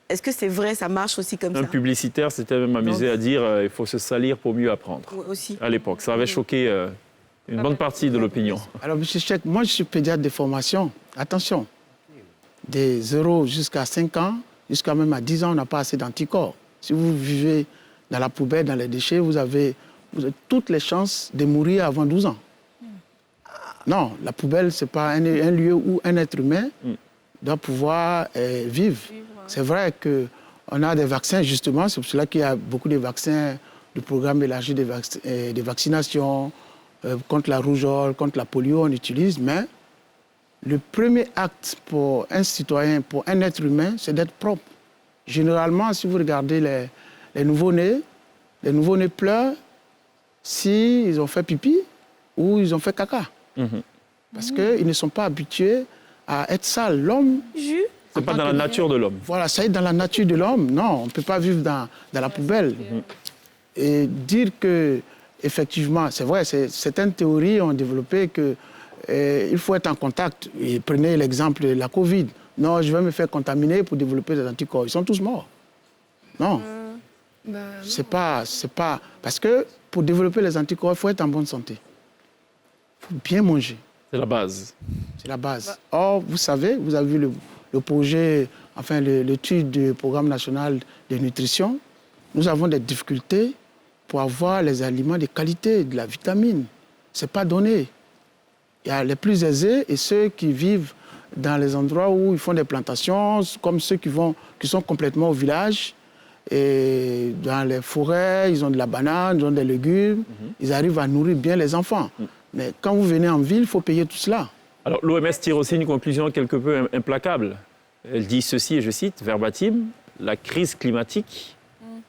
Est-ce que c'est vrai, ça marche aussi comme ça? Un publicitaire s'était même amusé à dire il faut se salir pour mieux apprendre. Aussi. À l'époque, ça avait choqué une bonne partie de l'opinion. Alors, M. Cheikh, moi, je suis pédiatre de formation. Attention, des 0 jusqu'à 5 ans, jusqu'à même à 10 ans, on n'a pas assez d'anticorps. Si vous vivez dans la poubelle, dans les déchets, vous avez toutes les chances de mourir avant 12 ans. Non, la poubelle, ce n'est pas un lieu où un être humain doit pouvoir vivre. C'est vrai qu'on a des vaccins, justement, c'est pour cela qu'il y a beaucoup de vaccins, du programme élargi de vaccination, contre la rougeole, contre la polio, on utilise, mais le premier acte pour un citoyen, pour un être humain, c'est d'être propre. Généralement, si vous regardez les nouveau-nés pleurent s'ils ont fait pipi ou ils ont fait caca. Parce qu'ils ne sont pas habitués à être sales. L'homme... C'est pas dans la nature de l'homme. Voilà, ça est dans la nature de l'homme. Non, on ne peut pas vivre dans la poubelle. Et dire que, effectivement, c'est vrai, certaines théories ont développé qu'il faut être en contact. Et prenez l'exemple de la Covid. Non, je vais me faire contaminer pour développer des anticorps. Ils sont tous morts. Non. C'est pas... Parce que pour développer les anticorps, il faut être en bonne santé. Il faut bien manger. C'est la base. C'est la base. Or, vous savez, vous avez vu le projet, enfin l'étude du Programme national de nutrition. Nous avons des difficultés pour avoir les aliments de qualité, de la vitamine. Ce n'est pas donné. Il y a les plus aisés et ceux qui vivent dans les endroits où ils font des plantations, comme ceux qui sont complètement au village. Et dans les forêts, ils ont de la banane, ils ont des légumes. Ils arrivent à nourrir bien les enfants. Mais quand vous venez en ville, il faut payer tout cela. Alors, l'OMS tire aussi une conclusion quelque peu implacable. Elle dit ceci, et je cite, verbatim, « La crise climatique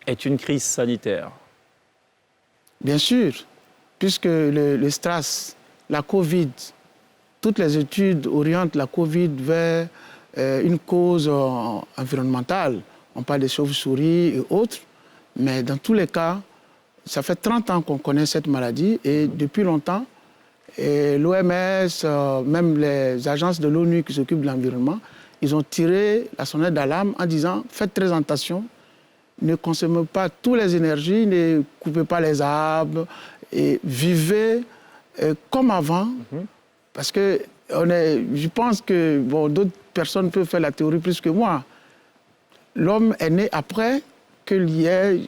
est une crise sanitaire ». Bien sûr, puisque le stress, la Covid, toutes les études orientent la Covid vers une cause environnementale. On parle des chauves-souris et autres, mais dans tous les cas, ça fait 30 ans qu'on connaît cette maladie et depuis longtemps, l'OMS, même les agences de l'ONU qui s'occupent de l'environnement, ils ont tiré la sonnette d'alarme en disant « Faites très attention, ne consommez pas toutes les énergies, ne coupez pas les arbres et vivez comme avant. » Parce que je pense que d'autres personnes peuvent faire la théorie plus que moi. L'homme est né après qu'il y ait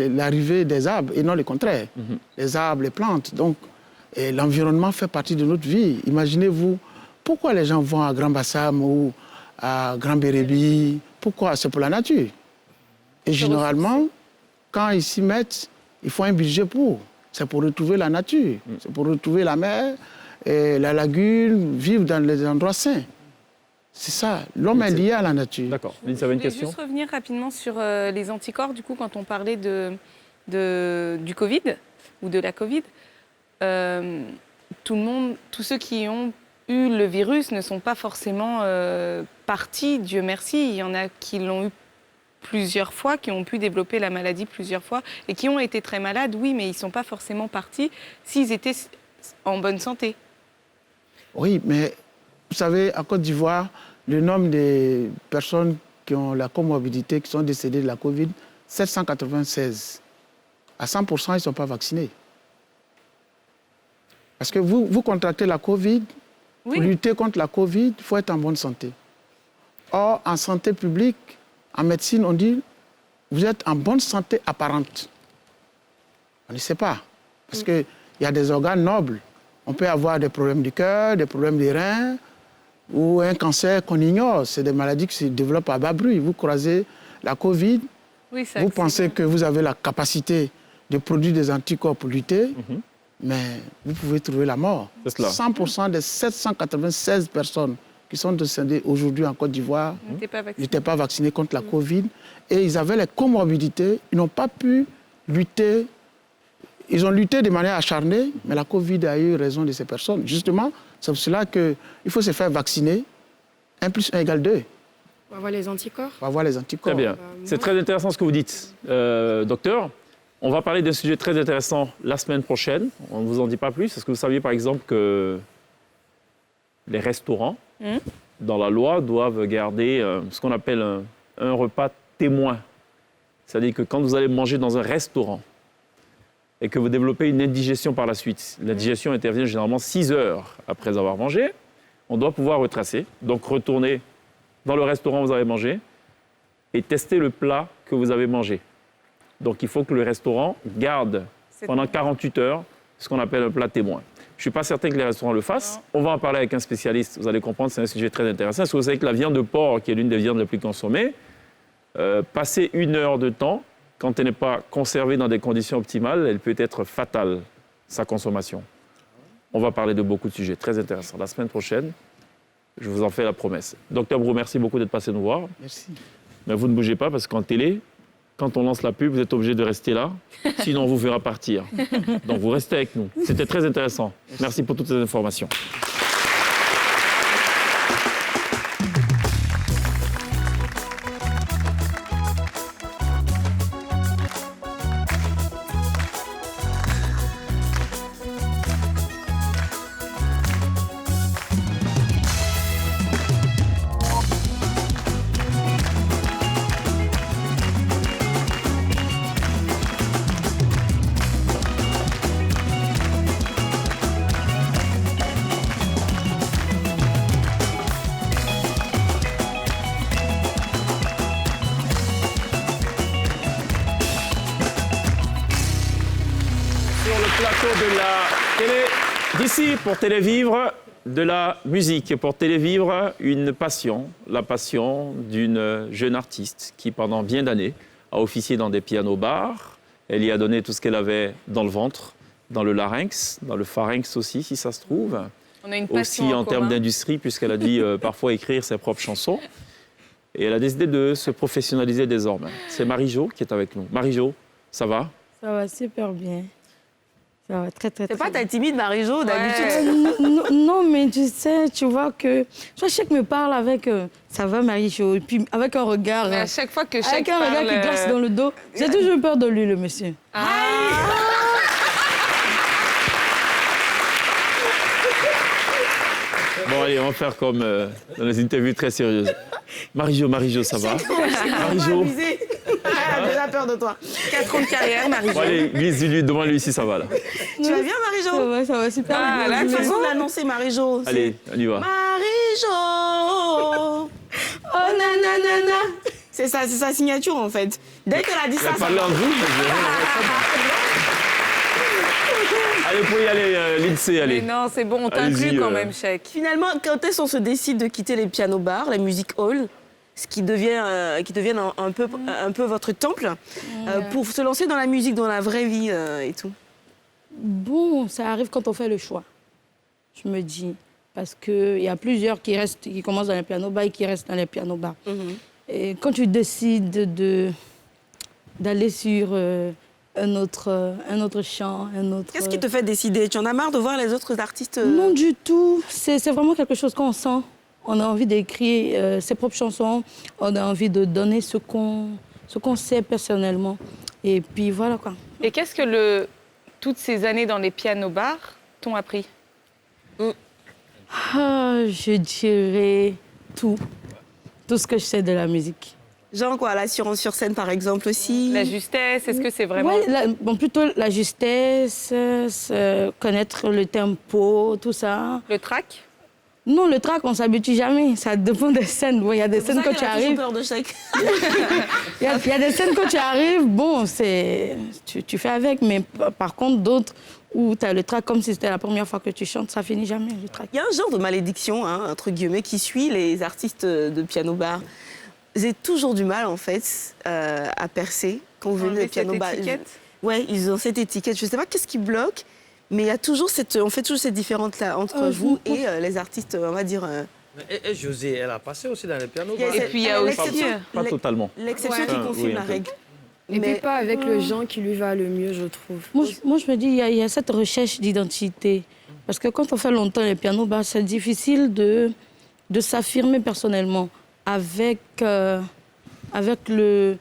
l'arrivée des arbres et non le contraire. Les arbres, les plantes. Donc, l'environnement fait partie de notre vie. Imaginez-vous, pourquoi les gens vont à Grand Bassam ou à Grand Bérébi? Pourquoi? C'est pour la nature. Et généralement, quand ils s'y mettent, il faut un budget pour. C'est pour retrouver la nature, c'est pour retrouver la mer, et la lagune, vivre dans les endroits sains. C'est ça, l'homme est lié à la nature. D'accord. Lynn, ça avait une Je voulais question? juste revenir rapidement sur les anticorps, du coup, quand on parlait du Covid, ou de la Covid. Tous ceux qui ont eu le virus ne sont pas forcément partis, Dieu merci. Il y en a qui l'ont eu plusieurs fois, qui ont pu développer la maladie plusieurs fois et qui ont été très malades, oui, mais ils ne sont pas forcément partis s'ils étaient en bonne santé. Oui, mais vous savez, en Côte d'Ivoire, le nombre de personnes qui ont la comorbidité, qui sont décédées de la Covid, 796. À 100%, ils ne sont pas vaccinés. Parce que vous contractez la Covid, pour lutter contre la Covid, il faut être en bonne santé. Or, en santé publique, en médecine, on dit, vous êtes en bonne santé apparente. On ne sait pas. Parce qu'il y a des organes nobles. On peut avoir des problèmes du cœur, des problèmes des reins, ou un cancer qu'on ignore. C'est des maladies qui se développent à bas bruit. Vous croisez la Covid, vous pensez que vous avez la capacité de produire des anticorps pour lutter, mais vous pouvez trouver la mort. 100% des 796 personnes qui sont décédées aujourd'hui en Côte d'Ivoire n'étaient pas vaccinées contre la Covid. Et ils avaient les comorbidités, ils n'ont pas pu lutter. Ils ont lutté de manière acharnée, mais la Covid a eu raison de ces personnes. Justement, c'est pour cela qu'il faut se faire vacciner. 1 + 1 = 2. On va voir les anticorps. On va voir les anticorps. Très bien. C'est très intéressant ce que vous dites, docteur. On va parler d'un sujet très intéressant la semaine prochaine. On ne vous en dit pas plus. Est-ce que vous saviez, par exemple, que les restaurants, dans la loi, doivent garder ce qu'on appelle un repas témoin. C'est-à-dire que quand vous allez manger dans un restaurant et que vous développez une indigestion par la suite, l'indigestion intervient généralement 6 heures après avoir mangé, on doit pouvoir retracer. Donc retourner dans le restaurant où vous avez mangé et tester le plat que vous avez mangé. Donc il faut que le restaurant garde pendant 48 heures ce qu'on appelle un plat témoin. Je ne suis pas certain que les restaurants le fassent. On va en parler avec un spécialiste. Vous allez comprendre, c'est un sujet très intéressant. Est-ce que vous savez que la viande de porc, qui est l'une des viandes les plus consommées, passer 1 heure de temps, quand elle n'est pas conservée dans des conditions optimales, elle peut être fatale, sa consommation. On va parler de beaucoup de sujets très intéressants. La semaine prochaine, je vous en fais la promesse. Docteur Brault, merci beaucoup d'être passé nous voir. Merci. Mais vous ne bougez pas parce qu'en télé, quand on lance la pub, vous êtes obligé de rester là, sinon on vous fera partir. Donc vous restez avec nous. C'était très intéressant. Merci pour toutes ces informations. D'ici, pour télévivre, de la musique. Et pour télévivre, une passion, la passion d'une jeune artiste qui, pendant bien d'années, a officié dans des pianos-bars. Elle y a donné tout ce qu'elle avait dans le ventre, dans le larynx, dans le pharynx aussi, si ça se trouve. On a une passion Aussi en termes d'industrie, puisqu'elle a dit parfois écrire ses propres chansons. Et elle a décidé de se professionnaliser désormais. C'est Marie-Jo qui est avec nous. Marie-Jo, ça va? Ça va super bien. Ça va très, très, C'est très pas bien. ta timide Marie-Jo d'habitude. Non, mais tu sais, tu vois que... Soit Cheikh me parle avec... ça va, Marie-Jo, et puis avec un regard... Mais à chaque fois que avec Cheikh un parle... regard qui glace dans le dos. J'ai toujours peur de lui, le monsieur. Bon, allez, on va faire comme dans les interviews très sérieuses. Marie-Jo, ça va? Marie-Jo. Elle a déjà peur de toi. 4 ans de carrière, Marie-Jo. Bon, allez, glisse-lui, demande-lui si ça va, là. Tu vas bien Marie-Jo? Ça va super Ah, bien. là, Une tu façon de l'annoncer Marie-Jo. c'est Allez, on y va. Marie-Jo. Oh nanana. C'est sa signature en fait. Dès qu'elle a dit ça, Elle ça parle en vous, allez, vous pouvez y aller, l'INSEE, Mais allez. non, c'est bon, on Allez-y, t'inclut quand même, Cheikh. Finalement, quand est-ce qu'on se décide de quitter les pianos-bars, la musique hall, ce qui devient un peu votre temple, pour se lancer dans la musique, dans la vraie vie et tout? Bon, ça arrive quand on fait le choix, je me dis. Parce qu'il y a plusieurs qui commencent dans les pianos-bars et qui restent dans les pianos-bars. Et quand tu décides d'aller sur un autre chant, un autre... Qu'est-ce qui te fait décider? Tu en as marre de voir les autres artistes Non du tout. C'est vraiment quelque chose qu'on sent. On a envie d'écrire ses propres chansons. On a envie de donner ce qu'on sait personnellement. Et puis voilà quoi. Et qu'est-ce que toutes ces années dans les pianos-bars t'ont appris? Je dirais tout. Tout ce que je sais de la musique. Genre quoi, l'assurance sur scène par exemple aussi? La justesse, est-ce que c'est vraiment... Oui, plutôt la justesse, connaître le tempo, tout ça. Le track? Non, le track, on ne s'habitue jamais. Ça dépend des scènes. Bon, il y a des scènes quand tu arrives. peur de chaque. Il y a des scènes quand tu arrives, bon, tu fais avec. Mais par contre, d'autres où tu as le track comme si c'était la première fois que tu chantes, ça finit jamais, le track. Il y a un genre de malédiction, hein, entre guillemets, qui suit les artistes de piano-bar. Ils ont toujours du mal, en fait, à percer quand vous venez de piano-bar. Ouais, ils ont cette étiquette. Je ne sais pas qu'est-ce qui bloque, mais il y a toujours on fait toujours cette différence-là entre vous et les artistes, on va dire... Et José, elle a passé aussi dans les pianos. Et puis il y a aussi... Pas totalement. L'exception qui confirme oui, la un peu. règle. Et puis pas avec le genre qui lui va le mieux, je trouve. Moi, je me dis, il y a cette recherche d'identité. Parce que quand on fait longtemps les pianos, c'est difficile de s'affirmer personnellement avec le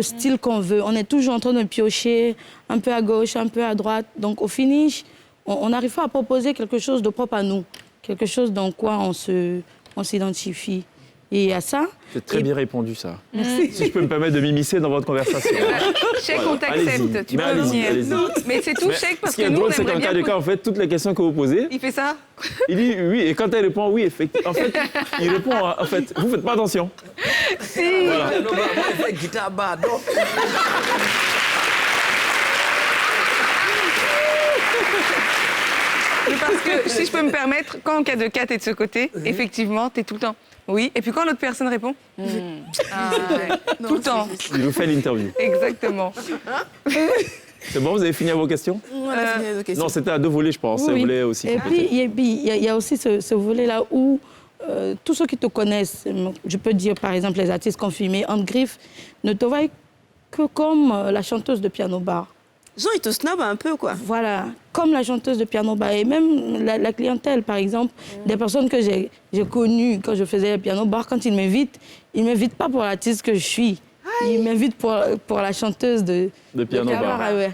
style qu'on veut. On est toujours en train de piocher un peu à gauche, un peu à droite. Donc au finish, on n'arrive pas à proposer quelque chose de propre à nous, quelque chose dans quoi on s'identifie. Et à ça... C'est très bien répondu, ça. Merci. Si je peux me permettre de m'immiscer dans votre conversation. Cheikh, Voilà. on t'accepte, tu peux venir. Mais c'est tout, Cheikh, parce Ce qui que est nous, drôle, on c'est qu'en aimerait cas bien... de cas, en fait, toutes les questions que vous posez, Il fait ça? il dit oui, et quand elle répond oui, effectivement. En fait, il répond, en fait, vous faites pas attention. Si. Voilà. Piano bar, moi, je fais guitare bar, donc. Mais parce que, si je peux me permettre, quand en cas de cas, t'es de ce côté, effectivement, t'es tout le temps. Oui, et puis quand l'autre personne répond, ah, ouais. Tout le temps. Il vous fait l'interview. Exactement. C'est bon, vous avez fini à vos questions? On a fini nos questions. Non, c'était à deux volets, je pense. Oui. Vous voulez aussi Et compléter. puis, il y a aussi ce volet-là où tous ceux qui te connaissent, je peux dire par exemple les artistes confirmés, Anne Griff, ne te voient que comme la chanteuse de piano-bar. Genre, ils te snobent un peu, quoi. Voilà, comme la chanteuse de piano-bar. Et même la clientèle, par exemple, des personnes que j'ai connues quand je faisais le piano-bar, quand ils m'invitent pas pour l'artiste que je suis. Ils m'invitent pour la chanteuse de piano-bar. Ah ouais.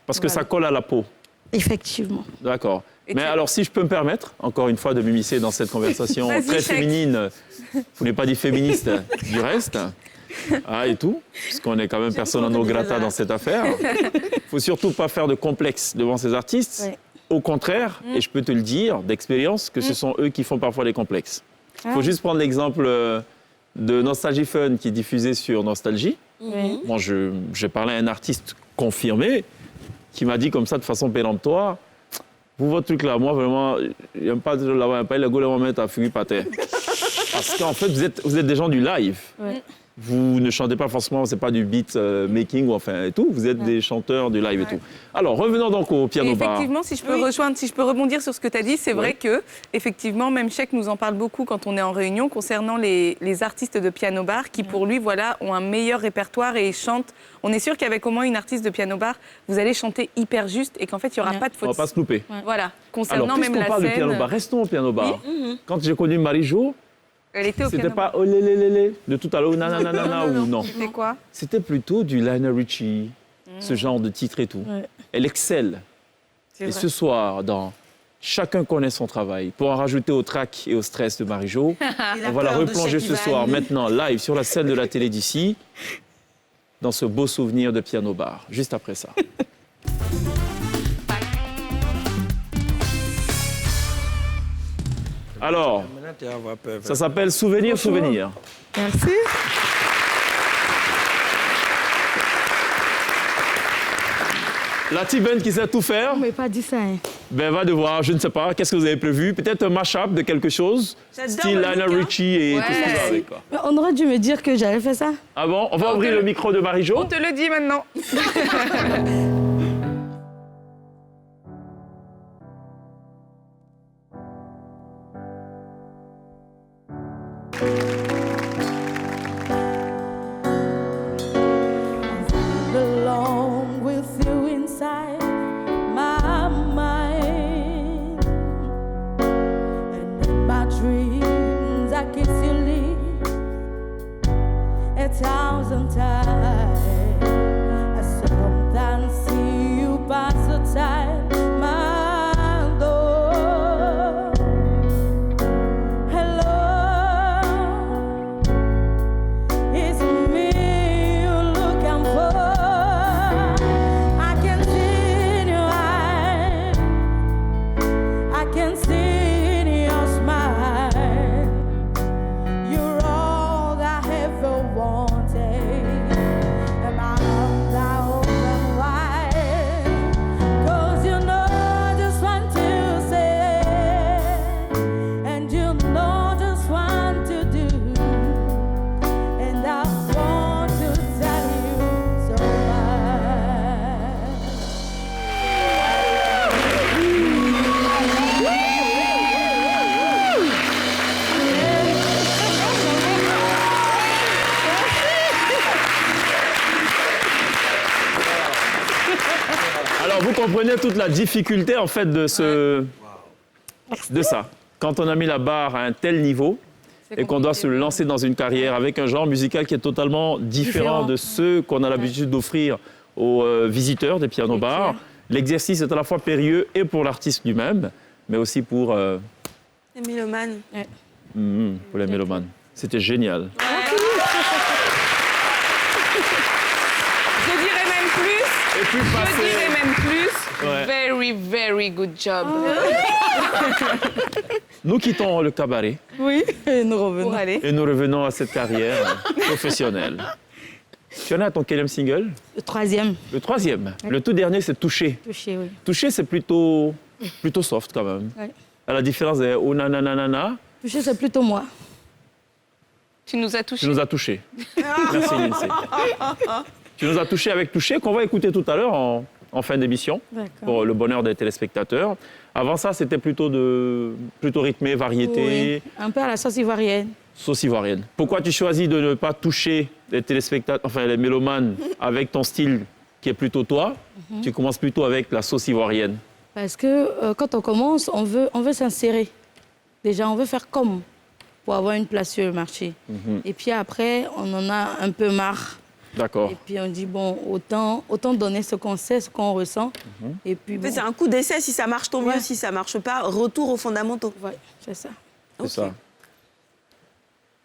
Parce que ça colle à la peau. Effectivement. D'accord. Et Mais tu- alors, si je peux me permettre, encore une fois, de m'immiscer dans cette conversation Vas-y, très Cheikh. féminine, vous n'êtes pas dit féministe du reste, et tout, puisqu'on est quand même persona non grata dans cette affaire. Il ne faut surtout pas faire de complexe devant ces artistes. Ouais. Au contraire, et je peux te le dire d'expérience, que ce sont eux qui font parfois des complexes. Il faut juste prendre l'exemple de Nostalgie Fun qui est diffusé sur Nostalgie. Moi, j'ai parlé à un artiste confirmé qui m'a dit comme ça de façon péremptoire, vous, votre truc là, moi vraiment, j'aime pas l'avoir pas le goût de mettre à fuir par terre. Parce qu'en fait, vous êtes des gens du live. Ouais. Vous ne chantez pas forcément, c'est pas du beat making ou enfin et tout. Vous êtes des chanteurs du live et tout. Alors revenons donc au piano bar. Effectivement, si je peux rebondir sur ce que tu as dit, c'est vrai que effectivement, même Cheikh nous en parle beaucoup quand on est en réunion concernant les artistes de piano bar qui, pour lui, voilà, ont un meilleur répertoire et chantent. On est sûr qu'avec au moins une artiste de piano bar, vous allez chanter hyper juste et qu'en fait, il n'y aura pas de faute. On va pas se louper. Voilà. Concernant Alors, même la parle scène. du piano bar, restons au piano bar. Quand j'ai connu Marie-Jo, Elle était au c'était piano pas bar. oh lé lé lé lé de tout à l'heure nanana ou non. C'était quoi? C'était plutôt du Lionel Richie, ce genre de titre et tout. Ouais. Elle excelle. C'est Et vrai. ce soir, dans Chacun connaît son travail, pour en rajouter au trac et au stress de Marie-Jo, on va la replonger ce soir, maintenant, live, sur la scène de la télé d'ici, dans ce beau souvenir de piano bar. Juste après ça. Alors, ça s'appelle Souvenir, Souvenir. Merci. La T-Ben qui sait tout faire, On ne pas dit ça. Hein. ben va devoir, je ne sais pas, qu'est-ce que vous avez prévu? Peut-être un mash-up de quelque chose, J'adore style le Lionel look, hein. Richie et tout ce qui va avec, quoi. Mais on aurait dû me dire que j'allais faire ça. Ah bon? On va ouvrir le micro de Marie-Jo. On te le dit maintenant. Belong with you inside my mind, and in my dreams I kiss you leave 1,000 times. I sometimes see you pass the time my door. Hello, it's me you're looking for. I can see in your eyes, I can see in your smile. You're all I ever wanted, and my arms are open wide, 'cause you know just what to say, and you know just what to do, and I want to tell you so much. Alors, vous comprenez toute la difficulté, en fait, de ça. Quand on a mis la barre à un tel niveau et qu'on doit se lancer dans une carrière avec un genre musical qui est totalement différent de ceux qu'on a l'habitude d'offrir aux visiteurs des piano bars, l'exercice est à la fois périlleux et pour l'artiste lui-même, mais aussi pour Les mélomanes. les mélomanes. C'était génial. Je dirais même plus. Et puis Je passer... dirais même plus. Ouais. Very, very good job. Nous quittons le cabaret Oui, et nous revenons. Pour aller. et nous revenons à cette carrière professionnelle. Tu en as ton quatrième single? Le troisième, Le troisième. Le tout dernier, c'est Touché. touché, oui. Touché, c'est plutôt soft quand même. Ouais. À la différence de Oh nananana, Touché, c'est plutôt moi. Tu nous as tu touchés. nous as touchés. Merci Lindsay. Tu nous as touchés avec Touché, qu'on va écouter tout à l'heure en fin d'émission, D'accord. pour le bonheur des téléspectateurs. Avant ça, c'était plutôt rythmé, variété, Oui, un peu à la sauce ivoirienne. sauce ivoirienne. Pourquoi tu choisis de ne pas toucher les téléspectateurs, enfin les mélomanes, avec ton style qui est plutôt toi? Tu commences plutôt avec la sauce ivoirienne. Parce que quand on commence, on veut s'insérer. Déjà, on veut faire comme pour avoir une place sur le marché. Et puis après, on en a un peu marre. D'accord. Et puis on dit, bon, autant donner ce qu'on sait, ce qu'on ressent. Et puis, En fait, bon, c'est un coup d'essai. Si ça marche, tant mieux. Ouais. Si ça marche pas, retour aux fondamentaux. ouais, c'est ça. C'est Ok. ça.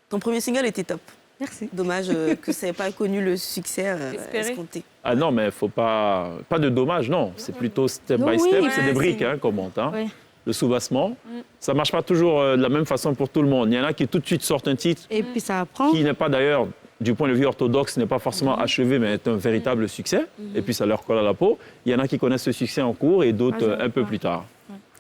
Ton premier single était top. Merci. Dommage que ça n'ait pas connu le succès Espéré. escompté. Ah non, mais faut pas de dommages, non. C'est plutôt step Non, by oui. step, Ouais, c'est des briques qu'on monte. Hein. Ouais. Le soubassement, ça marche pas toujours de la même façon pour tout le monde. Il y en a qui tout de suite sortent un titre Et puis ça apprend. qui n'est pas d'ailleurs, du point de vue orthodoxe, n'est pas forcément achevé, mais est un véritable succès. Et puis ça leur colle à la peau. Il y en a qui connaissent ce succès en cours et d'autres un peu plus tard.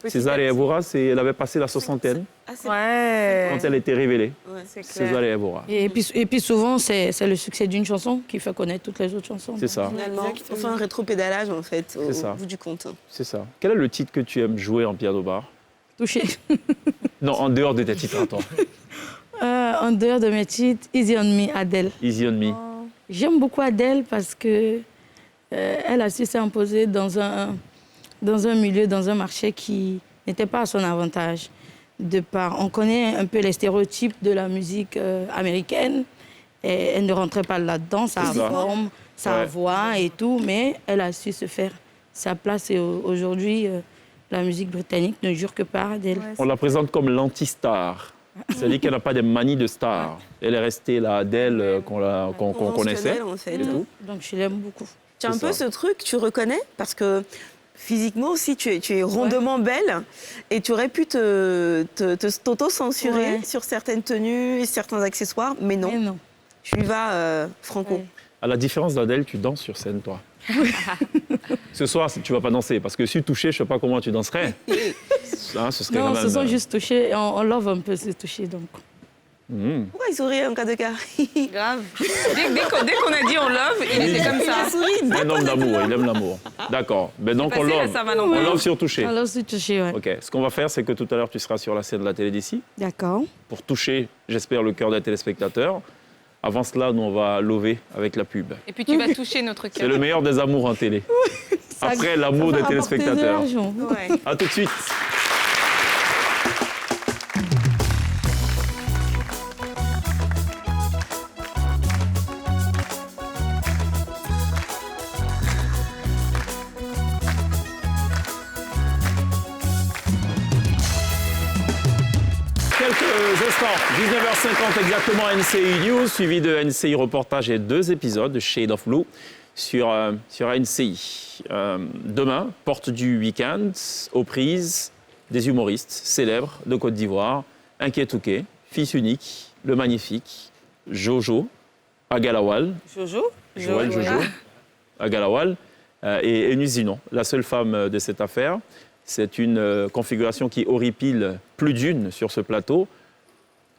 César et Evora, elle avait passé la soixantaine Ouais. quand elle était révélée. C'est clair. César et Evora. Et puis souvent, c'est le succès d'une chanson qui fait connaître toutes les autres chansons. C'est ça, Finalement, on fait un rétro-pédalage en fait, C'est ça. au bout du compte. c'est ça. Quel est le titre que tu aimes jouer en piano bar? Touché. Non, en dehors de tes titres, attends. En dehors de mes titres, Easy on Me, Adele. Easy on Me. J'aime beaucoup Adele parce que elle a su s'imposer dans un milieu, dans un marché qui n'était pas à son avantage. On connaît un peu les stéréotypes de la musique américaine. Et elle ne rentrait pas là-dedans, sa C'est ça. forme, sa Ouais. voix et tout, mais elle a su se faire sa place. Et aujourd'hui, la musique britannique ne jure que par Adele. On la présente comme l'anti-star. C'est-à-dire qu'elle n'a pas des manies de star. Elle est restée la Adele qu'on connaissait. Conventionnel, en fait. et tout. Donc je l'aime beaucoup. Tu as un C'est peu ça. ce truc, tu reconnais, parce que physiquement aussi, tu es rondement belle et tu aurais pu t'auto-censurer Ouais. sur certaines tenues et certains accessoires, mais non, Mais non. tu y vas franco. Ouais. À la différence d'Adèle, tu danses sur scène, toi. Ce soir, tu vas pas danser, parce que si tu touchais, je sais pas comment tu danserais. Hein, ce serait Non, quand ce même, sont juste touchés. On love un peu se toucher. Donc. Pourquoi il sourit en cas de cas Grave. Dès qu'on a dit on love, il était comme ça. un homme d'amour, il aime l'amour. D'accord. Mais donc on Passé la love. Saint-Valentin. On love sur toucher. On love se toucher, ouais. Ok. Ce qu'on va faire, c'est que tout à l'heure, tu seras sur la scène de la télé d'ici D'accord. pour toucher, j'espère, le cœur des téléspectateurs. Avant cela, nous, on va lover avec la pub. Et puis tu vas toucher notre C'est cœur. le meilleur des amours en télé. Après l'amour des téléspectateurs. Ouais. À tout de suite. Quelques instants, 19h50 exactement, NCI News, suivi de NCI Reportage et 2 épisodes de Shade of Blue sur NCI. Demain, porte du week-end, aux prises des humoristes célèbres de Côte d'Ivoire, Inquietouké, Fils unique, Le Magnifique, Jojo, Agalawal, Jojo Joël Jojo, Agalawal et Nuzinon, la seule femme de cette affaire. C'est une configuration qui horripile plus d'une sur ce plateau.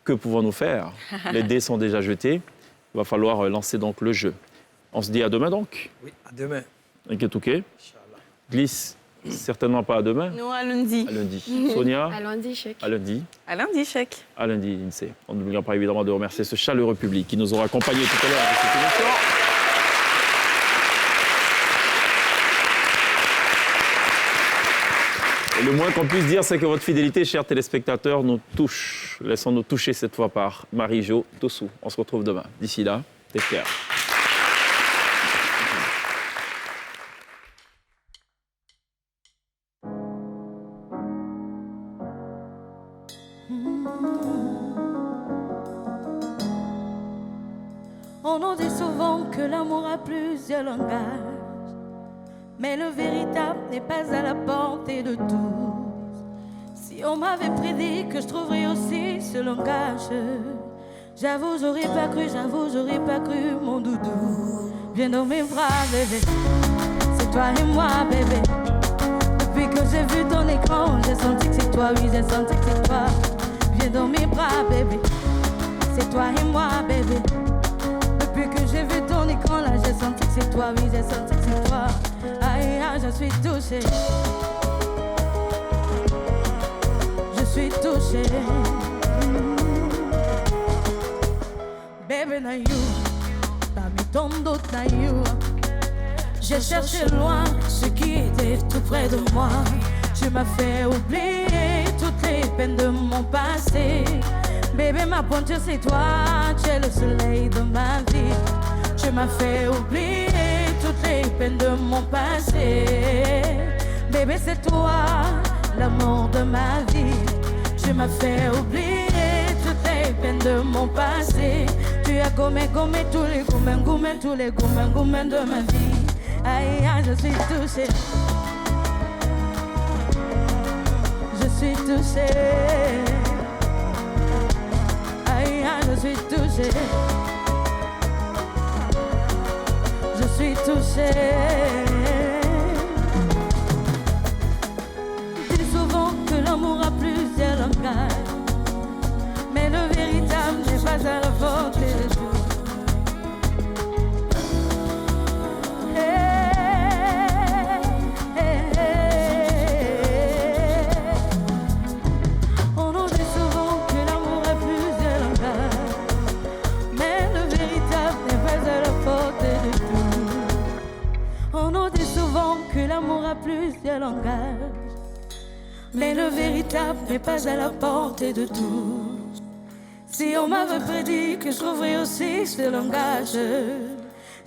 Que pouvons-nous faire? Les dés sont déjà jetés. Il va falloir lancer donc le jeu. On se dit à demain donc. Oui, à demain. Inquietouké. Glisse, certainement pas à demain. Non, à lundi. À lundi. Sonia, À lundi, chèque. à lundi. À lundi, chèque. À lundi, INSEE. On n'oubliera pas évidemment de remercier ce chaleureux public qui nous aura accompagnés tout à l'heure avec cette émission. Et le moins qu'on puisse dire, c'est que votre fidélité, chers téléspectateurs, nous touche. Laissons-nous toucher cette fois par Marie-Jo Tossou. On se retrouve demain. D'ici là, take care. On nous dit souvent que l'amour a plusieurs langages, mais le véritable n'est pas à la portée de tous. Si on m'avait prédit que je trouverais aussi ce langage, j'avoue, j'aurais pas cru, mon doudou. Viens dans mes bras, bébé, c'est toi et moi, bébé. Depuis que j'ai vu ton écran, j'ai senti que c'est toi, oui, j'ai senti que c'est toi. Viens dans mes bras, bébé, c'est toi et moi, bébé. Depuis que j'ai vu ton écran, là, j'ai senti que c'est toi, oui, j'ai senti que c'est toi. Aïe, aïe, je suis touchée. Je suis touchée. Baby, na you, parmi tant d'autres, na you. J'ai cherché loin ce qui était tout près de moi. Tu m'as fait oublier toutes les peines de mon passé. Bébé, ma pointure, c'est toi, tu es le soleil de ma vie. Tu m'as fait oublier toutes les peines de mon passé. Bébé, c'est toi, l'amour de ma vie. Tu m'as fait oublier toutes les peines de mon passé. Tu as gommé tous les goumets de ma vie. Aïe, aïe, je suis touchée. Je suis touchée. Aïe, aïe, je suis touchée. Je suis touchée. Dis souvent n'est pas à la portée de tous. Si on m'avait prédit que je trouverais aussi ce langage,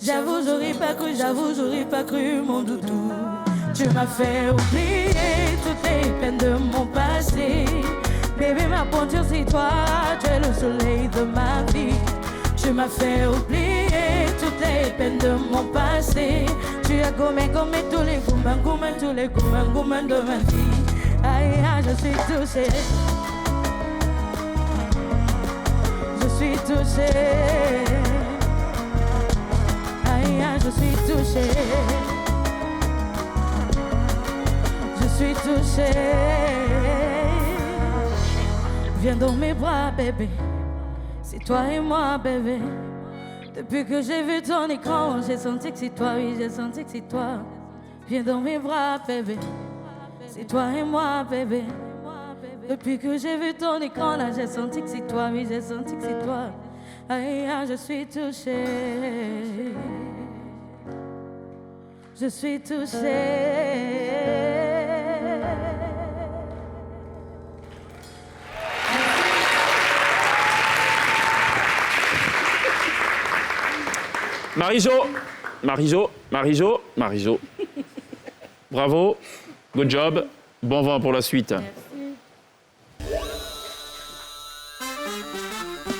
j'avoue, j'aurais pas cru mon doudou. Tu m'as fait oublier toutes les peines de mon passé. Bébé, ma bonne c'est toi, tu es le soleil de ma vie. Tu m'as fait oublier toutes les peines de mon passé. Tu as gommé tous les goumins de ma vie. Aïe, aïe, je suis touchée. Je suis touchée. Aïe, aïe, je suis touchée. Je suis touchée. Viens dans mes bras, bébé. C'est toi et moi, bébé. Depuis que j'ai vu ton écran, j'ai senti que c'est toi, oui, j'ai senti que c'est toi. Viens dans mes bras, bébé. C'est toi et moi, bébé. Depuis que j'ai vu ton écran, là, j'ai senti que c'est toi, oui, j'ai senti que c'est toi. Aïe, aïe, je suis touchée. Je suis touchée. Marie-Jo. Bravo, good job, bon vent pour la suite. Merci.